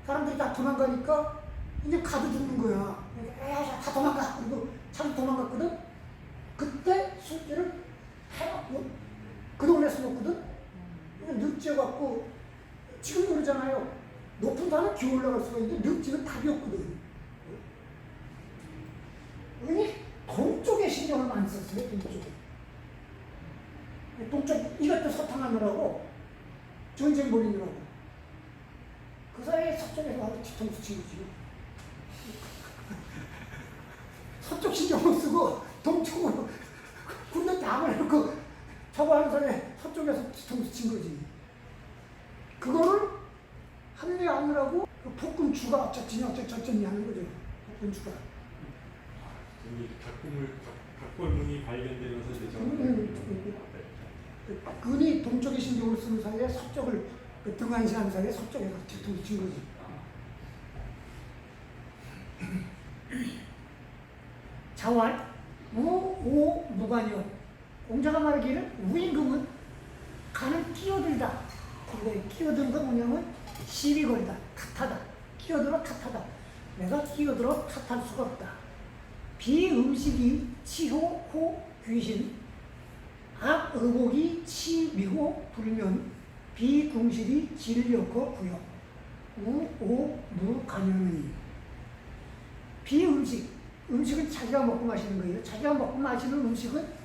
사람들이 다 도망가니까 이제 가도 죽는 거야. 다 도망가. 그리고 참 도망갔거든. 그때 술기를 해갖고 그 동네에서 먹거든. 늪지어갖고 지금 그러잖아요. 높은 산은 기어 올라갈 수가 있는데 늪지는 답이 없거든. 은이 동쪽에 신경을 많이 썼어요. 동쪽 이것도 소탕하느라고 전쟁 벌이느라고 그 사이에 서쪽에서 와서 뒤통수 치고 지금 서쪽 신경을 쓰고 동쪽으로 서쪽에서 뒤통수 친 거지. 그거를 합리화하느라고 그 폭군주가 어쩌지 저쩌니 하는 거죠. 폭군주가. 이미 각골문이 발견되면서 이제 근이 동쪽의 신경을 쓰는 사이에 서쪽을 등한시하는 사이에 서쪽에서 뒤통수 친 거지. 자활, 무관여. 공자가 말하기를 우임금은 간을 끼어들다. 근데 끼어드는 건 뭐냐면 시비거리다, 탓하다. 끼어들어 탓하다. 내가 끼어들어 탓할 수가 없다. 비음식이 치호, 호, 귀신. 악의복이 치미고 불면. 비궁실이 진력고 부여. 무간연의. 비음식. 음식은 자기가 먹고 마시는 거예요. 자기가 먹고 마시는 음식은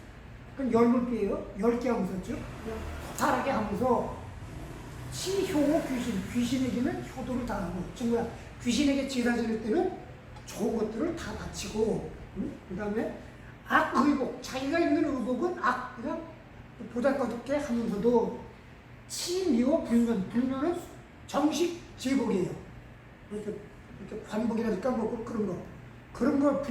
그건 열물개예요. 10개 하면서 쭉 토탈하게 하면서 치효 귀신. 귀신에게는 효도를 다하고. 정말 귀신에게 제사 지낼 때는 좋은 것들을 다 바치고, 그 다음에 악의복. 자기가 있는 의복은 그냥 보잘것없게 하면서도 치미워 불면. 불면은 정식 제복이에요. 이렇게 관복이라니까 뭐 그런 거. 그런 걸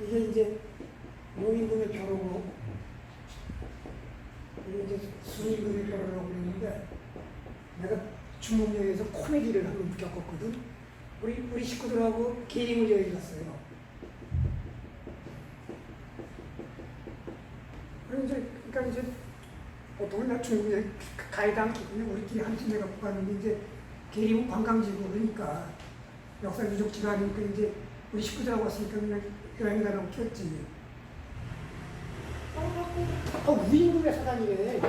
이게 이제 노임금의 벼로고, 이게 이제 순임금의 벼로라고 그러는데, 내가 중국여행에서 코미디를 한 번 겪었거든. 우리 식구들하고 게임을 여행 갔어요. 그러니까 이제 보통은 나 중국여행 가이드 않거든요. 우리끼리 한 팀에 갖고 가는데 이제 계림은 관광지고 그러니까 역사 유적지가 아니니까 이제 우리 식구들하고 왔으니까 그냥 여행 가라고 켰지. 우임금의 사단이래.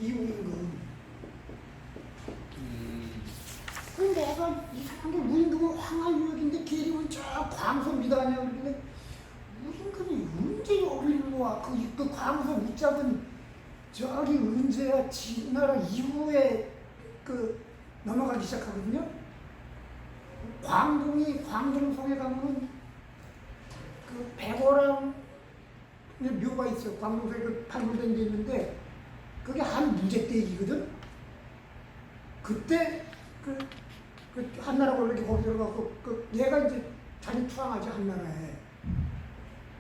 이우임금. 근데 내가 이상한 게 우임금은 황하유역인데 계림은 저 광서입니다. 그러는데 우임금이 언제 여기로 와? 그 광서 웃잡은 저기 은제야 진나라 이후에 넘어가기 시작하거든요. 광동성에 가면은 그 백오랑 묘가 있어요. 광동성에 발굴된 게 있는데 그게 한 무제 때 얘기거든. 그때 그 한나라 권력이 거기 들어가고 얘가 이제 자기 투항하지 한나라에.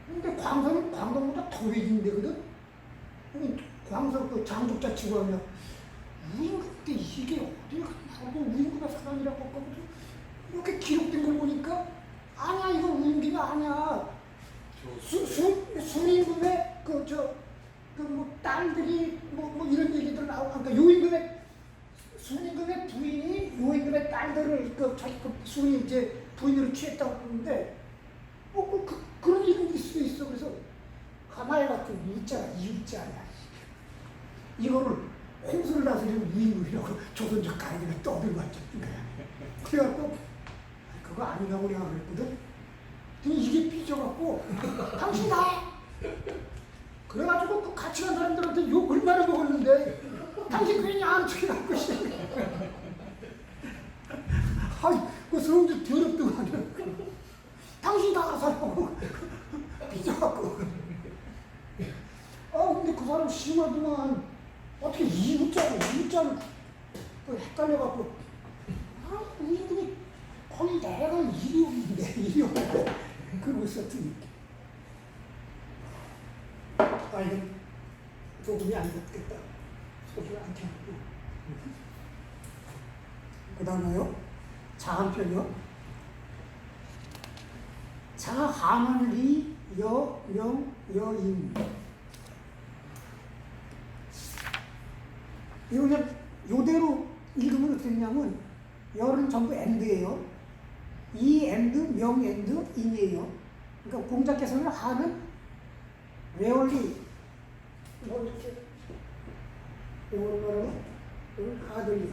근데 광서는 광동보다 더 외진 데거든. 광서 장족자 치고 하면 우임금 때 이게 어딜 갔나? 우임금의 사단이라고 했거든. 이렇게 기록된 걸 보니까 아니야, 이거 우임금이 아니야. 순임금의 딸들이 뭐 이런 얘기들 나오고, 그러니까 요임금의 순임금의 부인이 요임금의 딸들을 순이 이제 부인으로 취했다고 그러는데 그런 일이 있을 수도 있어. 그래서 가마에 같은 유자가 이유자야. 이거를 홍수를 다스리는 우임금이라고 조선족 가이드가 떠들고 왔던 거야. 그래갖고 그거 아니라고 내가 그랬거든. 이게 삐져갖고 당신 나. 그래가지고 그 같이 간 사람들한테 욕 얼마나 먹었는데 당신 괜히 안 척해갖고 그 사람들 더럽더만. 당신 나가서 삐져갖고. 근데 그 사람 심하더만. 어떻게 이웃자를 헷갈려갖고, 우리들이 거의 내가 일이 오는데, 그러고 있었더니. 이건 소금이 안 됐겠다. 소금이 안 켜고. 그 다음에요, 자한편이요. 자한리 여명 여인. 이거 그냥 요대로 읽으면 어떻게 되냐면 열은 전부 엔드예요. 이 엔드, 명 엔드, 인이에요. 그러니까 공자께서는 하는 외월리 뭐 이렇게 이걸 말하면 하들리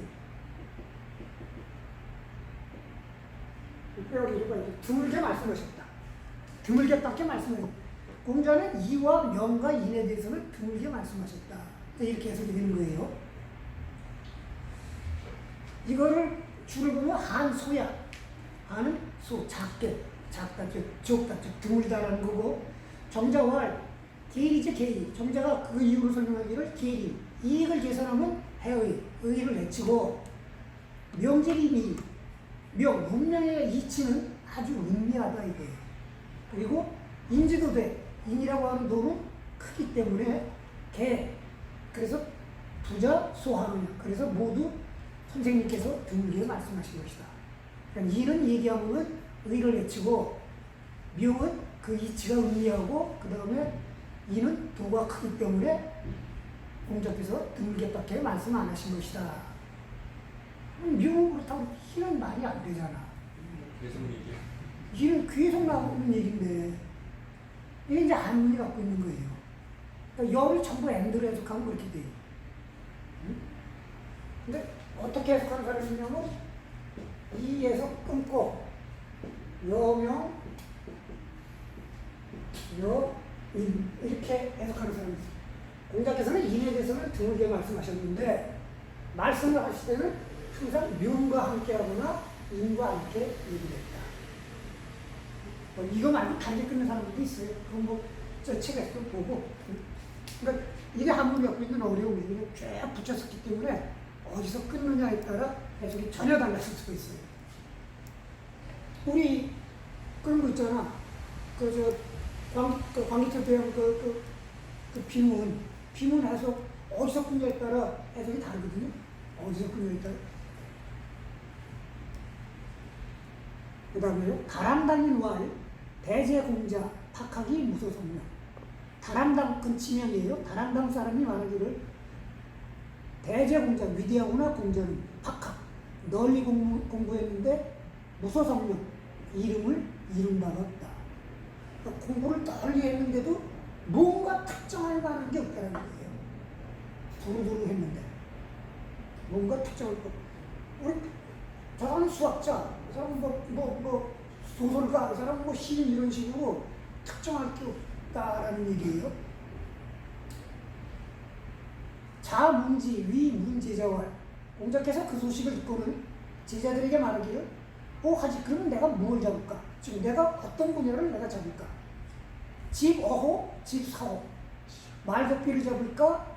외월리가 이제 드물게 말씀하셨다. 드물게밖에 말씀하셨다. 공자는 이와 명과 인에 대해서는 드물게 말씀하셨다. 이렇게 해석이 되는 거예요. 이거를 줄을 보면 한소야. 한은 소, 작다, 적다, 드물다라는 거고, 정자활, 계리죠, 계리. 정자가 그 이유로 설명하기를 계리. 이익을 계산하면 해의, 의의를 내치고, 명제림이, 운명의 이치는 아주 은밀하다, 이거예요. 그리고 인지도 돼. 인이라고 하는 도는 크기 때문에 개. 그래서 부자 소하느냐. 그래서 모두 선생님께서 드물게 말씀하신 것이다. 그러니까 이는 얘기하면 의를 외치고, 명은 그 이치가 은밀하고, 그 다음에 이는 도가 크기 때문에 공자께서 드물게밖에 말씀 안 하신 것이다. 묘 그렇다고 희는 말이 안 되잖아. 계속 얘기해. 희는 계속 나오는 얘기인데 이게 이제 한문이 갖고 있는 거예요. 그러니까 열을 전부 N대로 해석하면 그렇게 돼요. 근데 어떻게 해석하는 사람이 있냐면 이에서 끊고 여명, 여인 이렇게 해석하는 사람이 있어요. 공자께서는 인에 대해서는 드물게 말씀하셨는데 말씀을 하실 때는 항상 명과 함께 하거나 인과 함께 얘기했다. 이거 말고 다르게 끊는 사람들도 있어요. 그건 뭐 저 책에서 보고. 그러니까 이게 한문이 갖고 있는 어려움이 그냥 쫙 붙였었기 때문에 어디서 끊느냐에 따라 해석이 전혀 달라질 수가 있어요. 우리 그런 거 있잖아. 광기철 대왕 그 비문 해석 어디서 끊냐에 따라 해석이 다르거든요. 어디서 끊냐에 따라. 그 다음에요. 다람당인 왈, 대제공자, 박학이 무소성명. 다람당, 그 지명이에요. 다람당 사람이 말하기를 대제공자, 위대하구나 공자는 박학, 널리 공부했는데 무소성명, 이름을 이룬 바가 없다. 그러니까 공부를 널리 했는데도 뭔가 특정할 만한 게 없다는 거예요. 두루두루 했는데 뭔가 특정할 거. 우리 저 사람은 수학자, 그 사람은 소설가, 그 사람은 뭐 시인 이런 식으로 특정할 게 없다라는 얘기예요. 자문지, 위문제자와 공자께서 그 소식을 듣고는 제자들에게 말하기를 하지 그러면 내가 뭘 잡을까? 지금 내가 어떤 분야를 내가 잡을까? 집 어호, 집 사호, 말급비를 잡을까?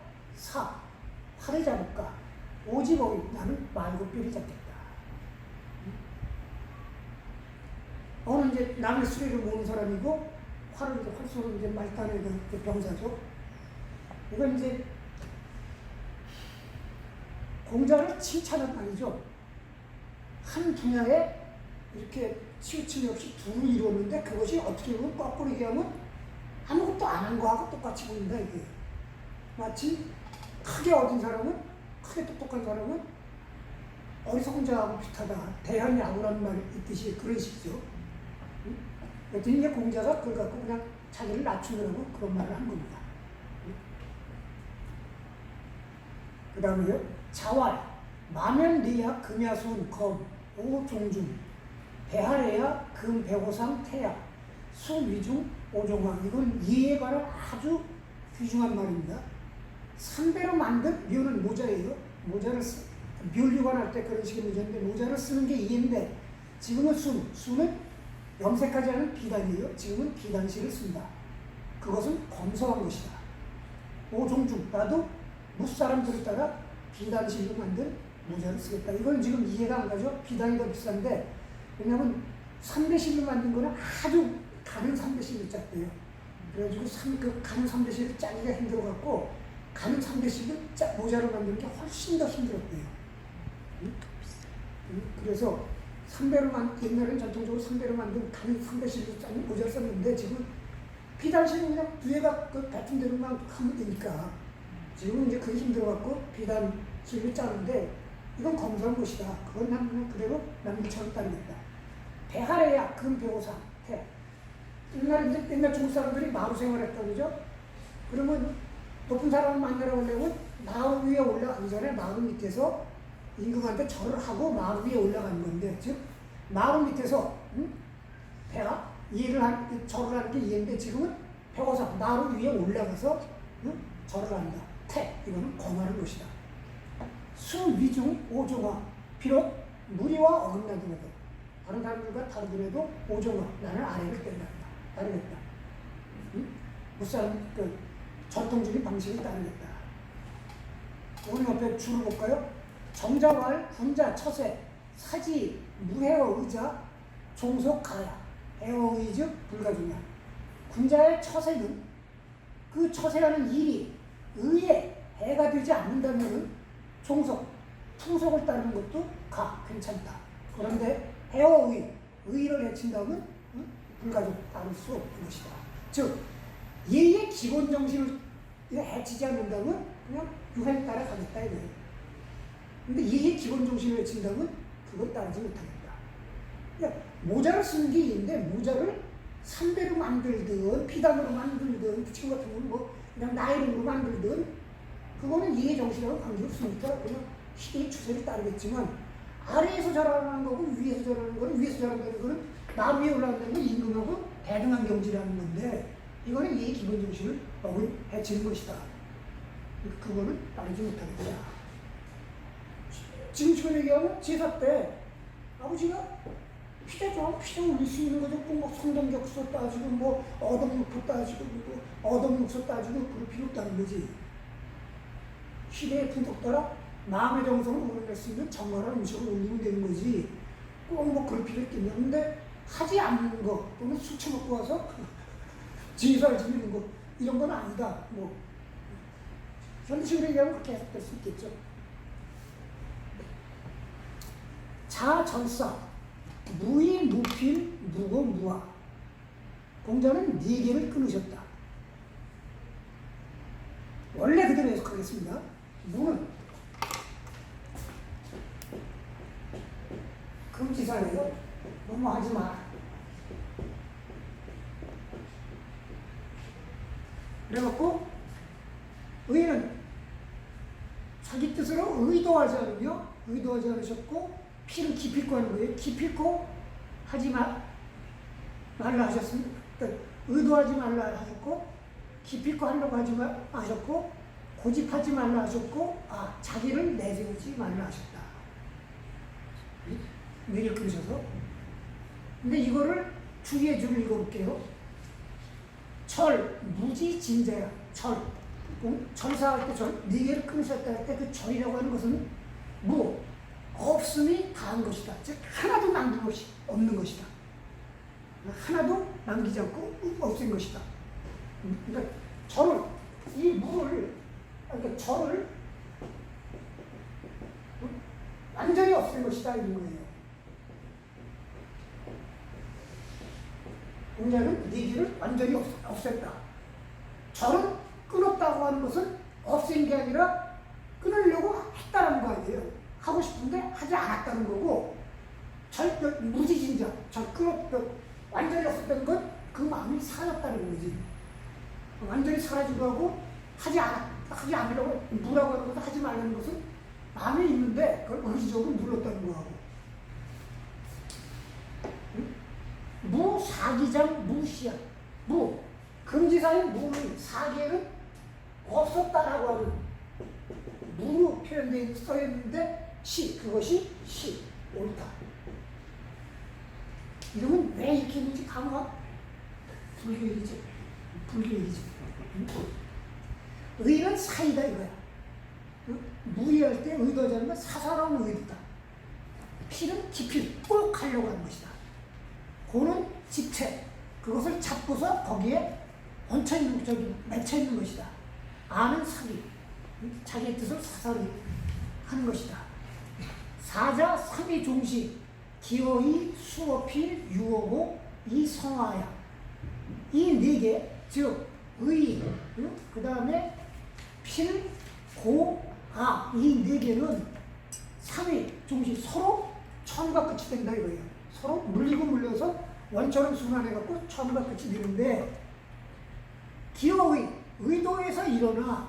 화를 잡을까? 오집어이, 나는 말급비를 잡겠다. 어느 이제 남의 수레를 모는 사람이고 활소는 이제 말단의 그 병사죠. 이건 이제 공자를 칭찬한 말이죠. 한 분야에 이렇게 치우침이 없이 두루 이루었는데 그것이 어떻게 보면 거꾸로 얘기하면 아무것도 안 한 거하고 똑같이 보인다 이게. 마치 크게 얻은 사람은, 크게 똑똑한 사람은 어리석은 자하고 비슷하다. 대한야구라는 말이 있듯이 그런 식이죠. 그랬더니 이제 공자가 그걸 갖고 그냥 자기를 낮추느라고 그런 말을 한 겁니다. 그 다음에요. 자활, 마면리야, 금야순, 검, 오종중, 배하래야, 금, 배호상, 태야, 수위중, 오종화. 이건 이에 관한 아주 귀중한 말입니다. 3배로 만든 묘는 모자예요. 모자를 묘류관 할 때 그런 식의 모자인데 모자를 쓰는 게 이해인데 지금은 수는 염색하지 않은 비단이에요. 지금은 비단실을 쓴다. 그것은 검소한 것이다. 오종중, 나도 무사람들을 따라 비단실로 만든 모자를 쓰겠다. 이건 지금 이해가 안 가죠. 비단이 더 비싼데 왜냐하면 3대실로 만든 거는 아주 가는 3대실을 짰대요. 그래가지고 그 가는 3대실을 짜기가 힘들어갖고 가는 3대실을 모자로 만드는 게 훨씬 더 힘들었대요. 그래서 3배로 옛날에는 전통적으로 3배로 만든 가는 3대실로 짠 모자를 썼는데 지금 비단실은 그냥 뒤에가 그 같은 대로만 하면 되니까 지금은 이제 그게 힘들어갖고 비단실로 짜는데 이건 검소한 것이다. 그건 그냥 그대로 남기처럼 따르겠다. 배하래야, 금, 배호상, 태. 옛날 중국 사람들이 마루 생활했다 그러죠? 그러면 높은 사람을 만나러 오려면 마루 위에 올라가기 전에 마루 밑에서 임금한테 절을 하고 마루 위에 올라가는 건데, 즉 마루 밑에서 배가 절을 하는 게 이해인데 지금은 배호상, 마루 위에 올라가서 절을 한다. 태, 이거는 검하는 것이다. 수위중, 오종화. 비록 무리와 어긋나더라도 다른 사람들과 다르더라도 오종화, 나는 아래를 따르겠다. 무사람 그 전통적인 방식을 따르겠다. 오늘 옆에 줄을 볼까요? 정자왈, 군자, 처세, 사지, 무해어, 의자, 종속, 가야. 해어, 의, 즉 불가중량. 군자의 처세는 그 처세라는 일이 의에 해가 되지 않는다면 종속, 풍속을 따르는 것도 괜찮다. 그런데 해어, 의를 해친다면 불가중, 따를 수 없는 것이다. 즉 예의 기본 정신을 해치지 않는다면 그냥 유행 따라가겠다 이거예요. 근데 예의 기본 정신을 해친다면 그걸 따르지 못하겠다. 그러니까 모자를 쓰는 게 예인데 모자를 삼배로 만들든 피단으로 만들든 부침 같은 건 뭐 그냥 나이름으로 만들든 그거는 예의 정신하고 관계없으니까 그냥 시대의 추세를 따르겠지만 아래에서 자라는 거고 위에서 자라는 거는 위에서 자라는 거는 남 위에 올라간다는 건 임금하고 대등한 경지라는 건데 이거는 예의 기본 정신을 해치는 것이다. 그거는 따르지 못하겠다. 지금 얘기하면 제사 때 아버지가 피자 올릴 수 있는 거죠. 뭐 성동격서 따지고 뭐 어덕육포 따지고 뭐 어덕육서 따지고 그럴 필요 없다는 거지. 시대의 풍속 따라 마음의 정성을 우러낼 수 있는 정갈한 음식을 올리면 되는 거지. 꼭 뭐 그럴 필요 있겠냐. 근데 하지 않는 거 또는 술 처먹고 와서 제사를 지내는 거 이런 건 아니다. 뭐 현실적으로 얘기하면 그렇게 해석될 수 있겠죠. 자전사 무의, 무필, 무고, 무화. 공자는 4개를 끊으셨다. 원래 그대로 해석하겠습니다. 무는 금지사예요. 너무 하지 마. 그래갖고 의는 자기 뜻으로 의도하지 않으셨고 필은 기필코 하는 거예요. 기필코 하지 말라 하셨습니다. 그러니까 의도하지 말라 하셨고 기필코 하려고 하셨고 고집하지 말라 하셨고 자기를 내세우지 말라 하셨다. 뇌를 끊으셔서. 근데 이거를 주위에 줄을 읽어볼게요. 절, 무지, 진자야. 절사할 때 4개를 끊으셨다 할 때 그 절이라고 하는 것은 없음이 다한 것이다. 즉 하나도 남긴 것이 없는 것이다. 하나도 남기지 않고 없앤 것이다. 그러니까 절을 완전히 없앤 것이다 이런 거예요. 공자는 4개를 완전히 없앴다. 절은 끊었다고 하는 것은 없앤 게 아니라 끊으려고 했다는 거 아니에요. 하고 싶은데 하지 않았다는 거고, 무지진자, 완전히 없었던 건 그 마음이 사라졌다는 거지. 완전히 사라지고 하고 하지 않으려고 무라고 하는 것도 하지 말라는 것은 마음에 있는데 그걸 의지적으로 눌렀다는 거하고. 무사기장 무시야. 금지사인 무는 사계는 없었다라고 하는 무로 표현되어 써있는데 그것이 옳다. 이러면 왜 이렇게 했는지 감화? 불교이지. 의는 사이다 이거야. 무의할 때 의도하지 않으면 사사로운 의도다. 필은 기필, 꼭 하려고 하는 것이다. 고는 집체, 그것을 잡고서 거기에 맺혀 있는 것이다. 아는 사기, 자기의 뜻을 사사로 하는 것이다. 사자, 삼위 종시, 기어이, 수어필, 유어고, 이성화야. 이 4개, 즉 의, 그 다음에 필, 고, 이 4개는 삼위 종시 서로 처음과 끝이 된다 이거예요. 서로 물리고 물려서 원처럼 순환해갖고 처음과 끝이 되는데, 기어의, 의도에서 일어나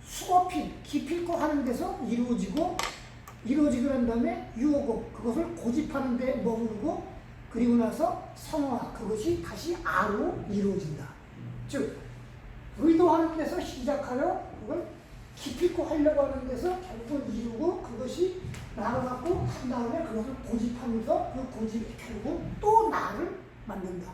수어필, 기필코 하는 데서 이루어지고 난 다음에 유어고, 그것을 고집하는 데 머무르고, 그리고 나서 성화, 그것이 다시 아로 이루어진다. 즉 의도하는 데서 시작하여 그걸 기필코 하려고 하는 데서 결국은 이루고, 그것이 나아가고 한 다음에 그것을 고집하면서 그 고집이 결국 또 나를 만든다.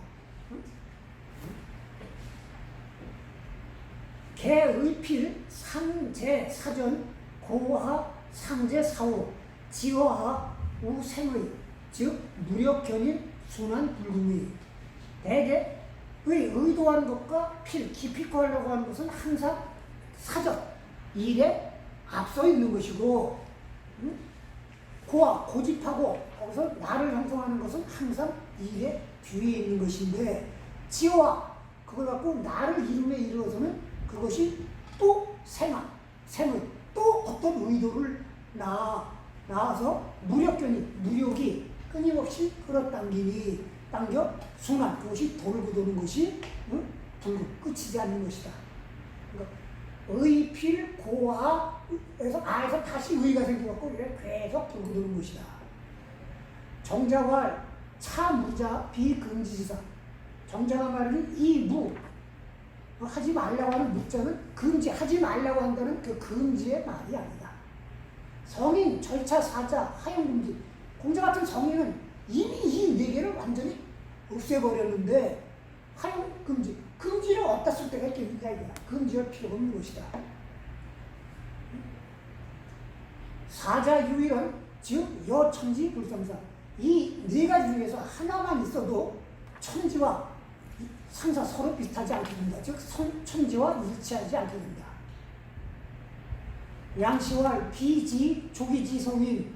대의필 상제 사전 고하 상제 사호 지어하 우생의 즉 무력견인 순환 불금의 대개 의도하는 것과 필 기피하려고 하는 것은 항상 사전 일에 앞서 있는 것이고 고와 고집하고 거기서 나를 형성하는 것은 항상 일에 뒤에 있는 것인데 지어와 그걸 갖고 나를 이름에 이르러서는 그것이 또 생의 또 어떤 의도를 낳아서 무력이 끊임없이 끌어당겨 순환 그것이 돌고 도는 것이 돌고 끝이지 않는 것이다. 그러니까 의필 고아에서 아에서 다시 의가 생겨갖고 이래 계속 돌고 도는 것이다. 정자왈 차무자 비금지지사 정자가 말하는 이무 하지 말라고 하는 무자는 금지하지 말라고 한다는 그 금지의 말이 아니다. 성인, 절차, 사자, 하용금지 공자 같은 성인은 이미 이 네 개를 완전히 없애버렸는데 하용금지 금지를 어디다 쓸 때가 있겠느냐 이거야. 금지할 필요가 없는 것이다. 사자 유일은 즉 여천지 불상사 이 네 가지 중에서 하나만 있어도 천지와 상사 서로 비슷하지 않게 된다. 즉 천지와 일치하지 않게 된다. 양시왈 비지 조기지 성인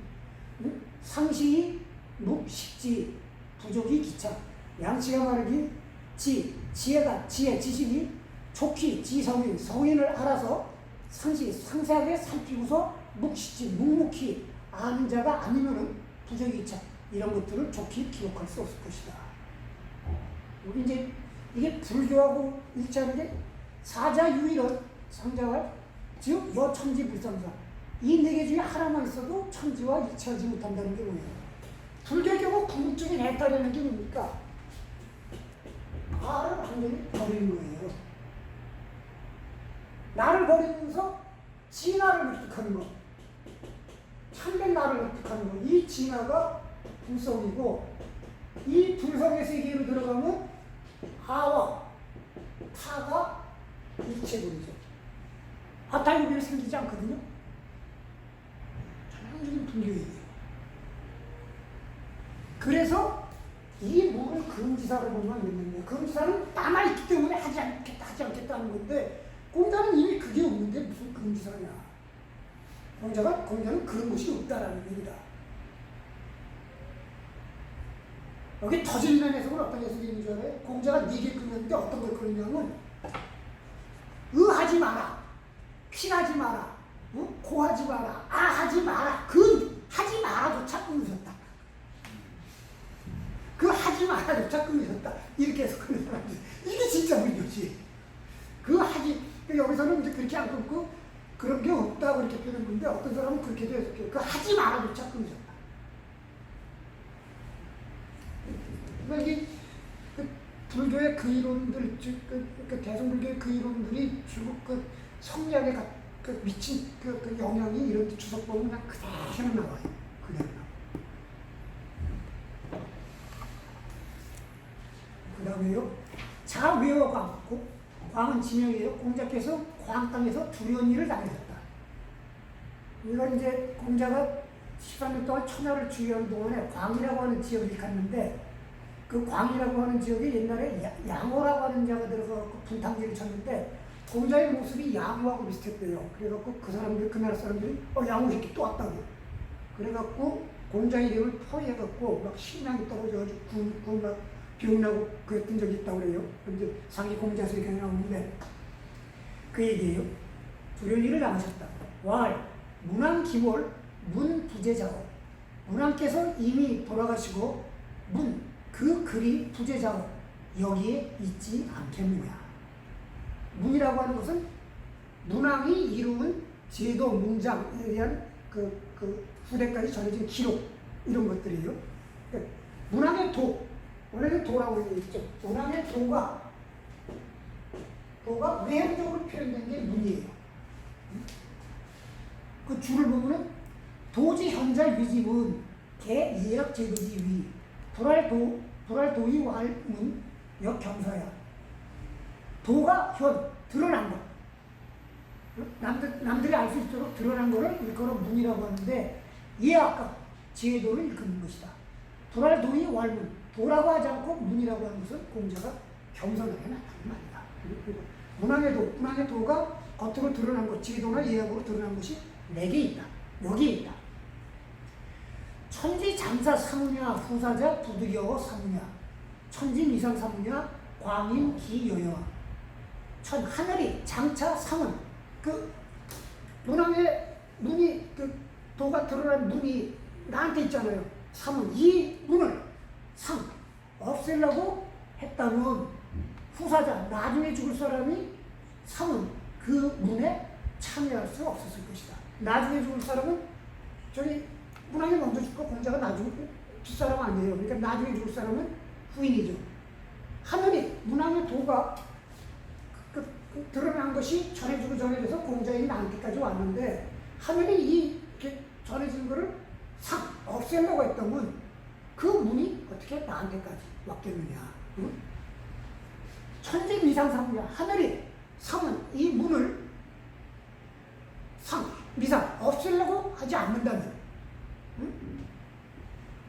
상시 묵식지 부족이 기차 양시가 말하기 지혜가 지식이 좋기 지성인 성인을 알아서 상세하게 살피고서 묵식지 묵묵히 아는 자가 아니면은 부족이 기차 이런 것들을 좋게 기억할 수 없을 것이다. 여기 이제 이게 불교하고 일치하는 게 사자 유일은 상자와 즉 여천지 불상사 이 네 개 중에 하나만 있어도 천지와 일치하지 못한다는 게 뭐예요? 불교의 경우 궁극적인 해탈이라는 게 뭡니까? 나를 완전히 버리는 거예요. 나를 버리면서 진화를 획득하는 거 참된 나를 획득하는 거 이 진화가 불성이고 이 불성의 세계로 들어가면 하와 타가 일체버리죠. 아타유비가 생기지 않거든요. 전형적인 불교예요. 그래서 이 무를 금지사로 보면 안 되는데 금지사는 남아있기 때문에 하지 않겠다는 건데 공자는 이미 그게 없는데 무슨 금지사냐. 공자는 그런 것이 없다라는 얘기다. 여기 터질이라는 해석은 어떤 해석이 있는 줄 알아요? 공자가 4개 끊었는데 어떤 걸 끊냐면 의하지 마라, 필하지 마라, 고하지 마라, 아하지 마라, 하지 마라조차 끊으셨다. 그 하지 마라조차 끊으셨다. 이렇게 해석하는 사람들 이게 진짜 불교지. 여기서는 이제 그렇게 안 끊고 그런 게 없다고 이렇게 표현한 건데 어떤 사람은 그렇게도 해석해요. 그 하지 마라조차 끊으셨다. 그러니까 이게 불교의 그 이론들, 그 대승불교의 그 이론들이 중국 그 성리학에 미친 그 영향이 이런 주석 보면 그냥 그대로 나와요. 그대로 나와. 그 다음에요. 자외어 광. 광은 지명이에요. 공자께서 광 땅에서 두려니를 당하셨다. 이건 이제 공자가 13년 동안 천하를 주유하는 동안에 광이라고 하는 지역을 갔는데 그 광이라고 하는 지역에 옛날에 양호라고 하는 자가 들어가서 분탕질을 쳤는데 공자의 모습이 양호하고 비슷했대요. 그래갖고 그 나라 사람들이 양호 새끼 또 왔다고. 그래갖고 공자의 이름을 포위해갖고 막 신앙이 떨어져가지고 굶고 막 병나고 그랬던 적이 있다고 그래요. 이제 상기 공자서 이렇게 나오는데 그 얘기예요. 두려니를 당하셨다. 왈 문왕기몰 문부제자오. 문왕께서 이미 돌아가시고 그 글이 부제자오 여기에 있지 않겠느냐. 문이라고 하는 것은 문왕이 이루은 제도 문장에 대한 그 후대까지 전해진 기록 이런 것들이에요. 그러니까 문왕의 도 원래는 도라고 되어 있죠. 문왕의 도가 외형적으로 표현된 게 문이에요. 그 줄을 보면은 도지 현잘 위지문 개 예약 제도지 위 불알도이 왈문 역경사야. 도가 현 드러난 것. 남들이 알 수 있도록 드러난 거를 일컬어 문이라고 하는데, 이에 아까 제도를 일컫는 것이다. 도랄 도이 왈문, 도라고 하지 않고 문이라고 하는 것은 공자가 겸손하게 나타낸 말이다. 문왕의 도가 겉으로 드러난 것, 제도나 예약으로 드러난 것이 내게 있다. 여기에 있다. 천지 장사 사무냐, 후사자 부득이어 사무냐, 천지 미상 사무냐, 광인 기여여. 하늘이 장차 상은, 그 문왕의 문이, 그 도가 드러난 문이 나한테 있잖아요. 상은, 이 문을 상 없애려고 했다면 후사자, 나중에 죽을 사람이 상은 그 문에 참여할 수 없었을 것이다. 나중에 죽을 사람은 저기 문왕이 먼저 죽고 공자가 나중에 뒷사람 아니에요. 그러니까 나중에 죽을 사람은 후인이죠. 하늘이 문왕의 도가 드러난 것이 전해져서 공자의 나한테까지 왔는데, 하늘이 이렇게 전해진 거를 상 없애려고 했다면 그 문이 어떻게 나한테까지 왔겠느냐. 응? 천지 미상사무냐, 하늘이 상은 이 문을 상 미상 없애려고 하지 않는다면, 응?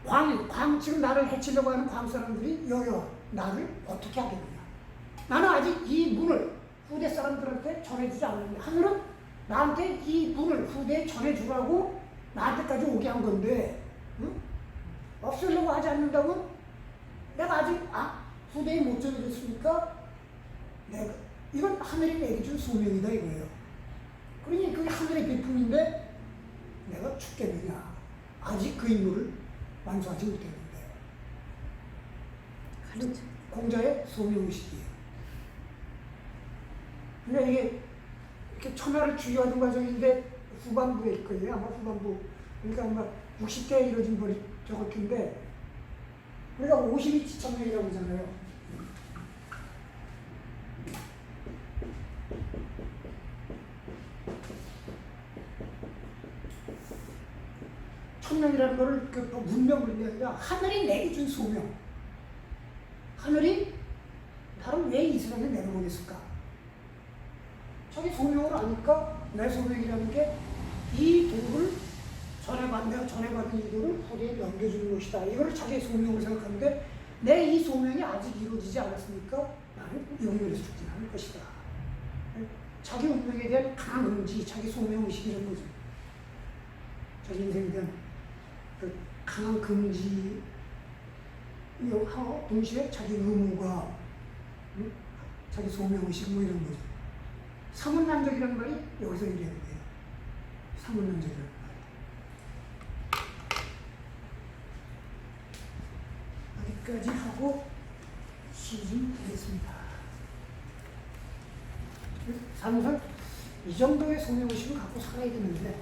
광 지금 나를 해치려고 하는 광 사람들이 여여 나를 어떻게 하겠느냐. 나는 아직 이 문을 후대 사람들한테 전해주지 않는데, 하늘은 나한테 이 문을 후대에 전해주라고 나한테까지 오게 한 건데, 응? 없애려고 하지 않는다면 내가 아직 후대에 못 전해줬으니까 이건 하늘이 내게 준 소명이다 이거예요. 그러니 그게 하늘의 베품인데 내가 죽겠느냐. 아직 그 임무를 완수하지 못했는데. 그렇죠. 공자의 소명의식이에요. 그러니까 이게 이렇게 천하를 주유하는 과정인데 후반부일 거예요. 아마 후반부. 그러니까 아마 60대에 이루어진 거리 저걸 텐데, 우리가 50이 지천명이라고 하잖아요. 천명이라는 거를 그 문명을 게 아니라 하늘이 내게 준 소명. 하늘이 나를 왜 이 세상에 내려보냈을까? 자기 소명을 아니까 내 소명이라는 게 이 도를 내가 전해받은 이 도를 후대에 넘겨주는 것이다. 이걸 자기의 소명으로 생각하는데, 내 이 소명이 아직 이루어지지 않았으니까 나는 영원히 죽지 않을 것이다. 자기 운명에 대한 강한 의지, 자기 소명의식 이런 거죠. 자기 인생에 대한 그 강한 금지, 동시에 자기 의무가, 자기 소명의식 뭐 이런 거죠. 사문난적이라는 말이 여기서 얘기하는 거예요. 사문난적이라는 말. 여기까지 하고 시즌하겠습니다. 사무선 이 정도의 소명의식을 갖고 살아야 되는데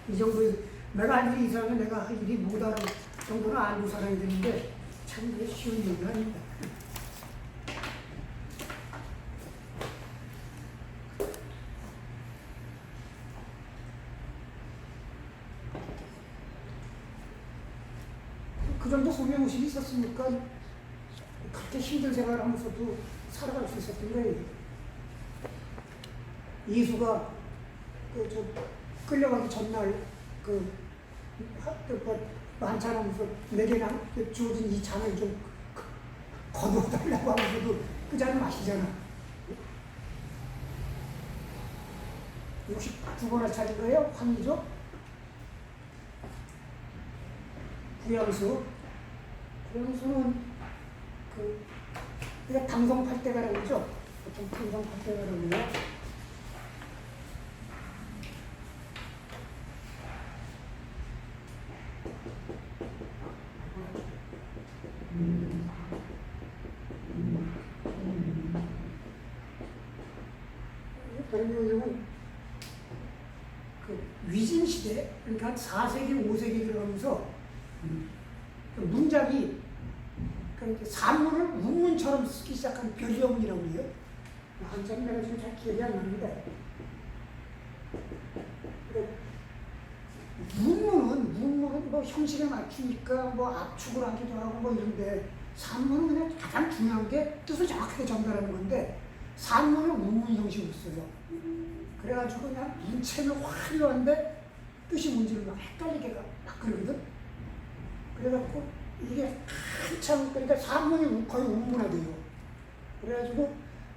이 정도의, 내가 할 일이 이상하면 내가 할 일이 못하는 정도는 알고 살아야 되는데 참 쉬운 얘기가 아닙니다. 그 정도 소명의식이 있었으니까 그렇게 힘든 생활하면서도 살아갈 수 있었던 거예요. 이수가 끌려가기 전날 만찬하면서 내게 주어진 이 잔을 좀 거두어달라고 하면서도 그 잔을 마시잖아. 69번을 차린 거예요. 황이죠. 구양수. 구양수는 그냥 당성팔대가라고 그러죠. 보통 당성팔대가라고 그래요. 다른 경우는 위진시대, 그러니까 한 4세기, 5세기 들어가면서 문장이 그러니까 산문을 문문처럼 쓰기 시작한 별명이라고 해요. 한참 내가 지금 잘 기억이 안 나는데, 문문은 뭐 형식에 맞추니까 뭐 압축을 하기도 하고 뭐 이런데, 산문은 그냥 가장 중요한 게 뜻을 정확하게 전달하는 건데, 산문을 운문 형식으로 써요. 그래가지고 그냥 문체는 화려한데 뜻이 뭔지를 막 헷갈리게 막 그러거든. 그래갖고 이게 한참 그러니까 산문이 거의 운문화돼요. 그래가지고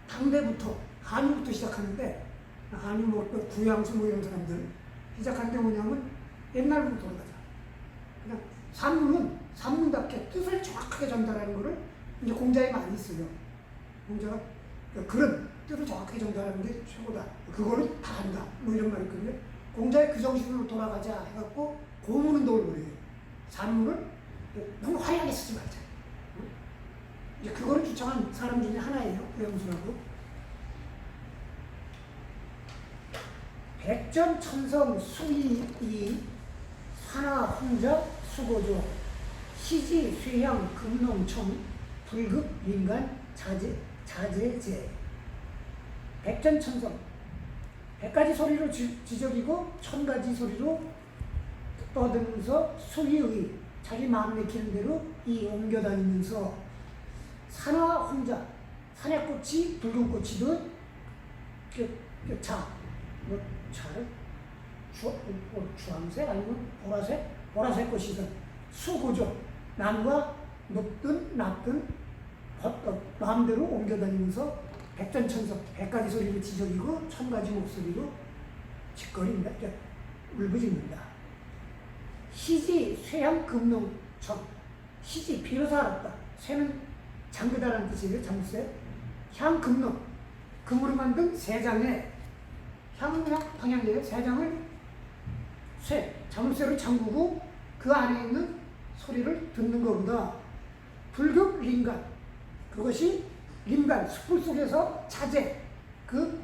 당대부터 한유부터 시작하는데 한유 뭐 구양수 뭐 이런 사람들 시작한 게 뭐냐면 옛날부터 돌아가자. 그냥 산문은 산문답게 뜻을 정확하게 전달하는 거를 이제 공자에 많이 써요. 공자가 그런 뜻을 정확하게 전달하는 게 최고다. 그거는 다 한다. 뭐 이런 말이 있거든요. 공자의 그 정신으로 돌아가자 해갖고 고문운동을 벌여요. 산문을 너무 화려하게 쓰지 말자. 이제 그거를 주창한 사람 중에 하나예요. 구양수라고. 백전천성 수이이 산하 혼자 수고조 시지 쇠양 금농청 불급 민간 자제제 백전천성 100가지 소리로 지적이고 1000가지 소리로 떠들면서 수의의 자기 마음 내키는 대로 이 옮겨다니면서 산화 혼자 산의 꽃이 붉은 꽃이든 뭐 차를 주황색 아니면 보라색 꽃이든 수고죠. 나무가 높든 낮든 마음대로 옮겨다니면서 백전천성 100가지 소리를 지적이고 1000가지 목소리로 짓거립니다. 울부짖는다. 시지 쇠양 금농청 시지 비로소 알았다. 쇠는 장그다라는 뜻이에요. 장쇠. 향 금농 금으로 만든 세 장에 향은 그냥 방향이에요. 세 장을 자물쇠로 잠그고 그 안에 있는 소리를 듣는 것보다 불급 림간 그것이 림간 숯불 속에서 자재 그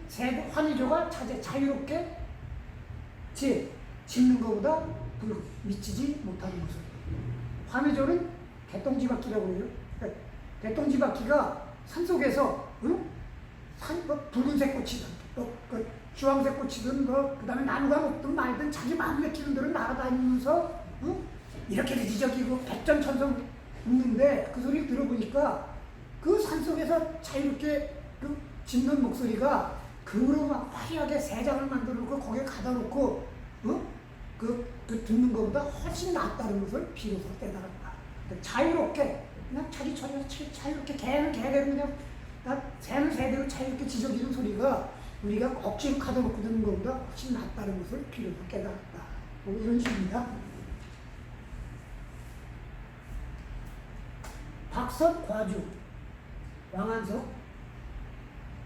환희조가 자재 자유롭게 짓는 것보다 불급 미치지 못하는 것을 환희조는 개똥지바퀴라고 해요. 그러니까 개똥지바퀴가 산속에서 붉은색 꽃이든 주황색 꽃이든 그 다음에 나무가 높든 말든 자기 마음 내키는 대로 날아다니면서 이렇게 지적이고 백전천성 웃는데 그 소리를 들어보니까 그 산속에서 자유롭게 그 짖는 목소리가 금으로 막 화려하게 세 장을 만들어 놓고 거기에 가다 놓고 그 듣는 것보다 훨씬 낫다는 것을 비로소 깨달았다. 자유롭게 그냥 자기 처리가 자유롭게 개는 개대로 그냥 새는 새대로 자유롭게 지저귀는 소리가 우리가 억지로 가다 놓고 듣는 것보다 훨씬 낫다는 것을 비로소 깨달았다. 뭐 이런 식입니다. 박선 과주 왕한석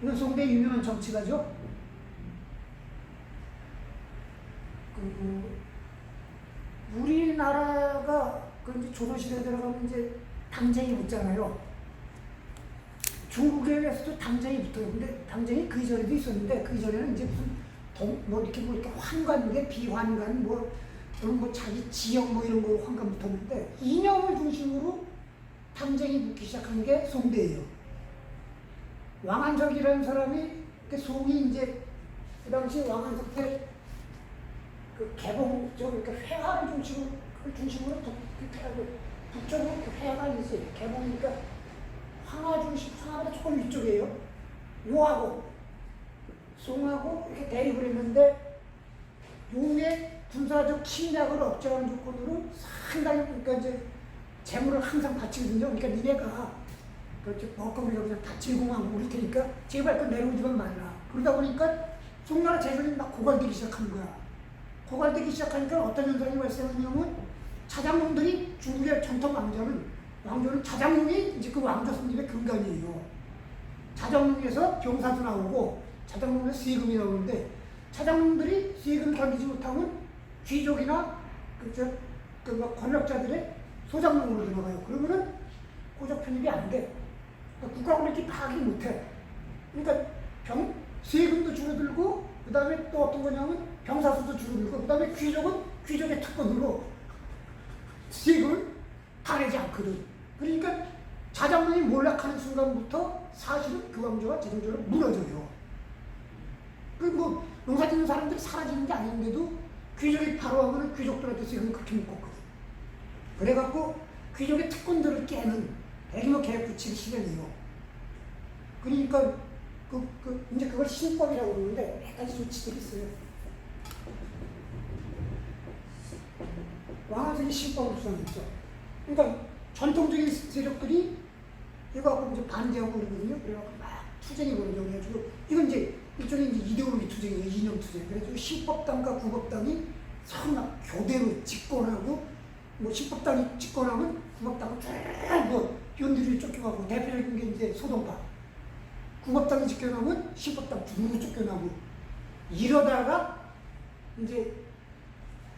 이건 송대 유명한 정치가죠. 그리고 우리나라가 이제 조선시대에 들어가면 이제 당쟁이 붙잖아요. 중국에서도 당쟁이 붙어요. 근데 당쟁이 그 이전에도 있었는데 그 이전에는 이제 무슨 이렇게 환관인데 비환관 뭐 자기 지역 뭐 이런 거 환관 붙었는데 이념을 중심으로 당쟁이 붙기 시작한 게 송대예요. 왕한석이라는 사람이 송이 이제 그 당시 왕한석 때 그 개봉 이렇게 회화를 중심으로 북쪽으로 그 회화가 있어요. 개봉이니까 황하보다 조금 위쪽이에요. 요하고 송하고 이렇게 대립을 했는데 용의 군사적 침략을 억제하는 조건으로 상당히 그러니까 이제 재물을 항상 바치거든요. 그러니까 니네가 먹거리를 그냥 다 제공하고 올 테니까 제발 그 내려오지만 말라. 그러다 보니까 송나라 재산이 막 고갈되기 시작한 거야. 고갈되기 시작하니까 어떤 현상이 발생하냐면 자장농들이 중국의 전통 왕조는 자장농이 이제 그 왕조 성립의 근간이에요. 자장농에서 병사도 나오고 자장농에서 세금이 나오는데 자장농들이 세금 견디지 못하면 귀족이나 권력자들의 소장농으로 들어가요. 그러면은 고적 편입이 안 돼. 국가권을 이렇게 파악이 못해. 그러니까 세금도 줄어들고 그 다음에 또 어떤 거냐면 병사수도 줄어들고 그 다음에 귀족은 귀족의 특권으로 세금을 다 내지 않거든. 그러니까 자장농이 몰락하는 순간부터 사실은 그 왕조가 제도적으로 무너져요. 그리고 농사 짓는 사람들이 사라지는 게 아닌데도 귀족이 바로 하면 귀족들한테 세금을 그렇게 묶었거든. 그래갖고 귀족의 특권들을 깨는 대규모 개혁 부칙이 실현해요. 그러니까 이제 그걸 신법이라고 그러는데 몇 가지 조치들이 있어요. 왕한석이 신법을 수상했죠. 그러니까 전통적인 세력들이 이거 갖고 이제 반대하고 그러거든요. 그래갖고 막 투쟁이 벌어져. 그래가지고 이건 이제 일종의 이제 이데올로기 투쟁이에요. 이념 투쟁. 그래서 신법당과 구법당이 서로 막 교대로 집권하고, 뭐 신법당이 집권하면 구법당은 쭉뭐 연들이 쫓겨가고, 대표적인 게 이제 소동파. 구법당이 집권하면 신법당 두루루 쫓겨나고, 이러다가 이제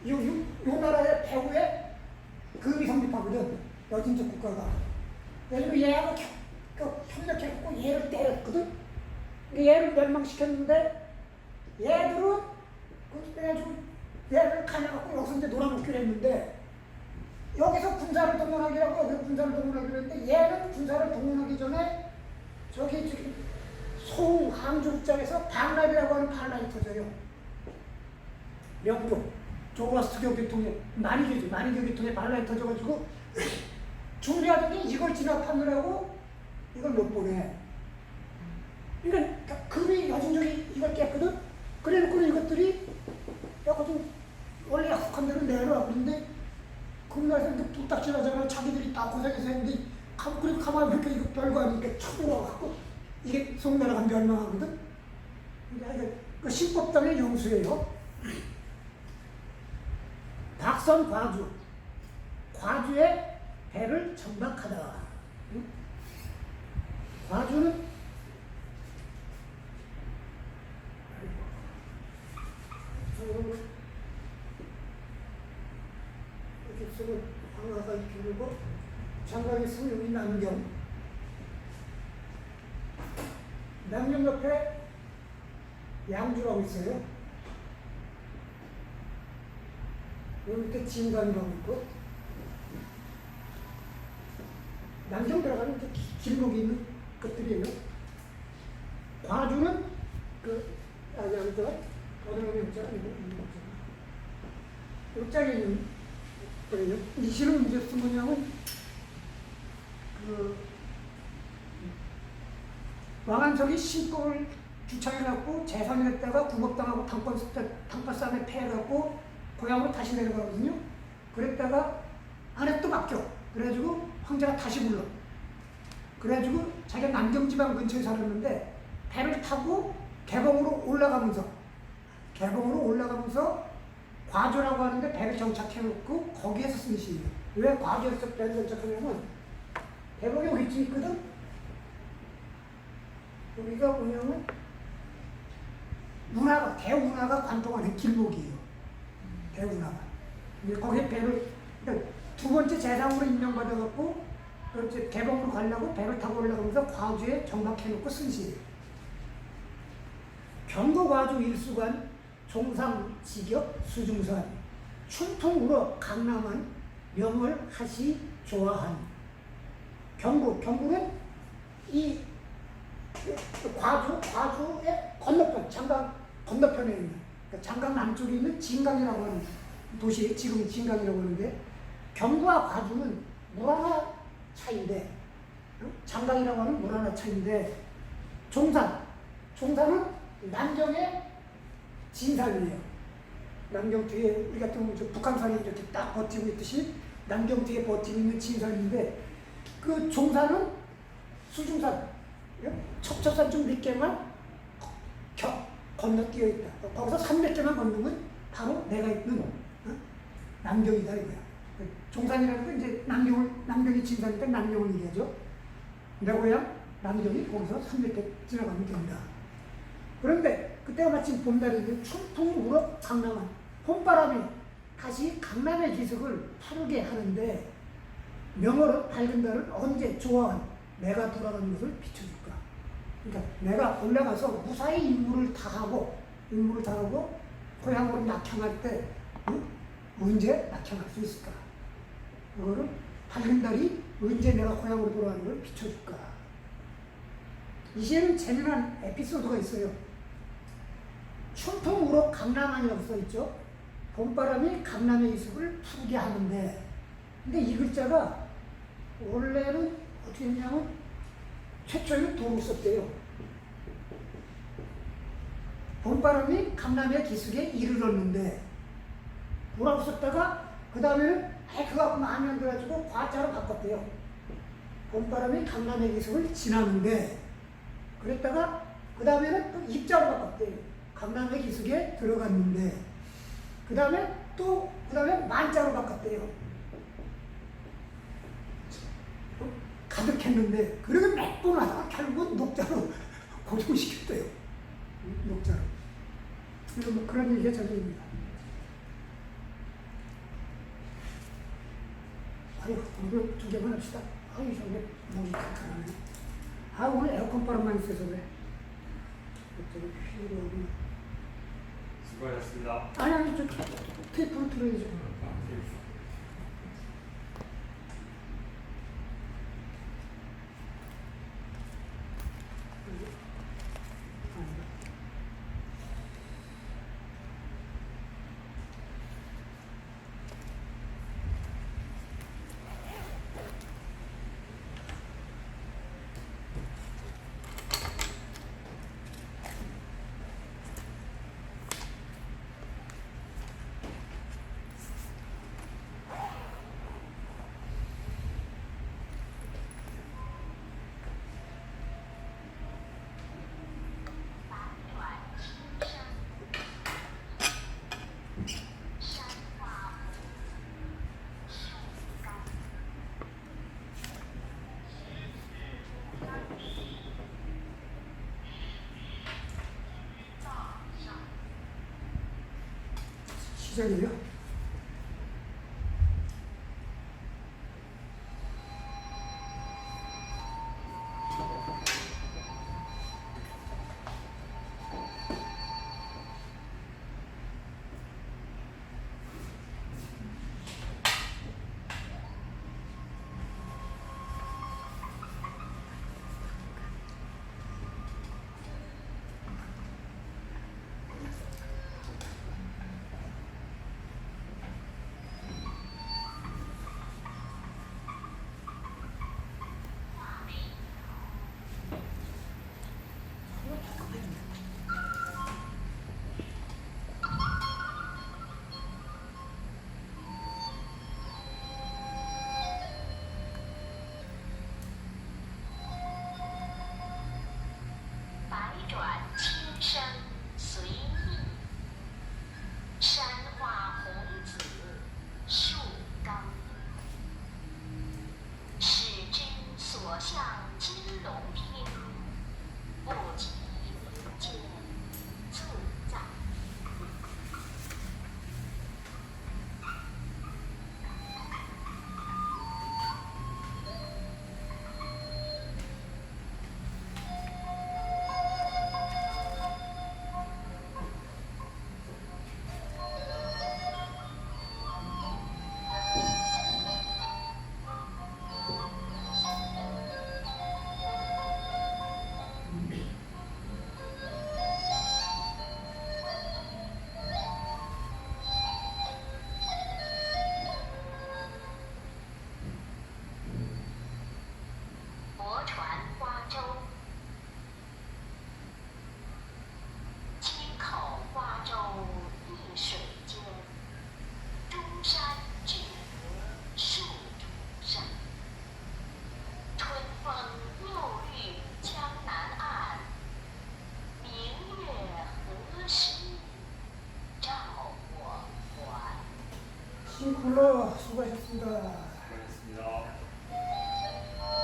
요 나라의 배후에 금이 성립하거든. 여진족 국가가. 그래서 얘하고 협력해갖고 얘를 때렸거든. 얘를 멸망시켰는데 얘들은 그래가지고 얘를 가려갖고 여기서 이제 놀아먹기로 했는데, 여기서 군사를 동원하기로 하고 여기서 군사를 동원하기로 했는데, 얘는 군사를 동원하기 전에 저기 송항주국장에서 반란이라고 하는 반란이 터져요. 영국 조가스트교 계통에 만이교 계통에 반란이 터져가지고 준비하더니 이걸 진압하느라고 이걸 못 보내. 그러니까 금이 여진족이 이걸 깼거든. 그래놓고 이것들이 약간 원래 약속한 대로 내라. 그런데 금나라에서 뚝딱질하잖아. 자기들이 다 고생해서 했는데 그래도 가만히 보니까 이거 별거 아니니까 쳐들어와갖고 이게 송나라가 멸망하거든. 그 신법당의 영수예요. 박선 과주의 배를 정박하다. 과주는 이렇게 쓰고 황하가 이렇고 장강의 승용이 남경 옆에 양주라고 있어요. 여기 밑에 진강이라고 있고, 남경 들어가는 이제 길목이 있는 것들이에요. 과주는 여기다가 어느 욕장에 있는 거예요. 이 시는 이제 쓴 거냐면 왕한석이 신법을 주창해갖고 재산을 했다가 구법당하고 당파싸움에 패해갖고 고향으로 다시 내려가거든요. 그랬다가 아내도 맡겨. 그래가지고 황제가 다시 불러. 그래가지고 자기가 남경지방 근처에 살았는데 배를 타고 개봉으로 올라가면서 과주라고 하는데 배를 정착해놓고 거기에서 쓴 시예요. 왜 과주에서 배를 정착하냐면 대목이 여기쯤 있거든. 여기가 뭐냐면 대운하가 관통하는 길목이에요. 대운하가. 거기에 배를 그러니까 두 번째 재상으로 임명받아갖고 그렇지 개봉으로 가려고 배를 타고 올라가면서 과주에 정박해놓고 쓴 시예요. 경거과주 일수관 종상 직역 수중산 춘풍우러 강남한 명을 하시 좋아한. 경구는 이 과주의 건너편, 장강 건너편에 있는, 그러니까 장강 남쪽에 있는 진강이라고 하는 도시, 지금 진강이라고 하는데, 경구와 과주는 물 하나 차이인데, 장강이라고 하는 물 하나 차이인데, 종산은 남경의 진산이에요. 남경 뒤에 우리 같은 경우 북한산이 이렇게 딱 버티고 있듯이 남경 뒤에 버티고 있는 진산인데, 그 종산은 수중산, 첩첩산 좀 몇 개만 건너뛰어 있다. 거기서 300개만 건너면 바로 내가 있는 남경이다 이거야. 종산이라는 건 이제 남경이 진산이니까 남경을 얘기하죠. 내 고향 남경이 거기서 300개 지나가면 된다. 그런데 그때가 마침 봄날인데 춘풍 우러 강남한 봄바람이 다시 강남의 기색을 푸르게 하는데, 명월은 밝은 달을 언제 좋아한 내가 돌아가는 것을 비춰줄까. 그러니까 내가 올라가서 무사히 임무를 다 하고 고향으로 낙향할 때 언제 낙향할 수 있을까. 그거를 밝은 달이 언제 내가 고향으로 돌아가는 걸 비춰줄까. 이 시에는 재미난 에피소드가 있어요. 춘풍우러 강남안이라고 써있죠. 봄바람이 강남의 이슬을 푸르게 하는데, 근데 이 글자가 원래는 어떻게 했냐면 최초에는 도로 썼대요. 봄바람이 강남의 기슭에 이르렀는데 뭐라고 썼다가 그 다음에는 그거 갖고 마음에 안 들어가지고 과자로 바꿨대요. 봄바람이 강남의 기슭을 지나는데 그랬다가 그 다음에는 또 입자로 바꿨대요. 강남의 기슭에 들어갔는데 그 다음에 또 그 다음에 만자로 바꿨대요. 가득했는데 그렇게 몇 번 하다가 결국은 녹자로 고정시켰대요. 녹자로. 그래서 뭐 그런 얘기가 전해집니다. 아유, 오늘 두 개만 합시다. 아유, 저게 목이 칼칼하네. 아, 오늘 에어컨 바람만 있어서 그래. 어쩌고 필요하구나. 수고하셨습니다. 아니, 저 테이프로 틀어야죠. 시작이에요. 싱쿨러 수고하셨습니다. 수고하셨습니다.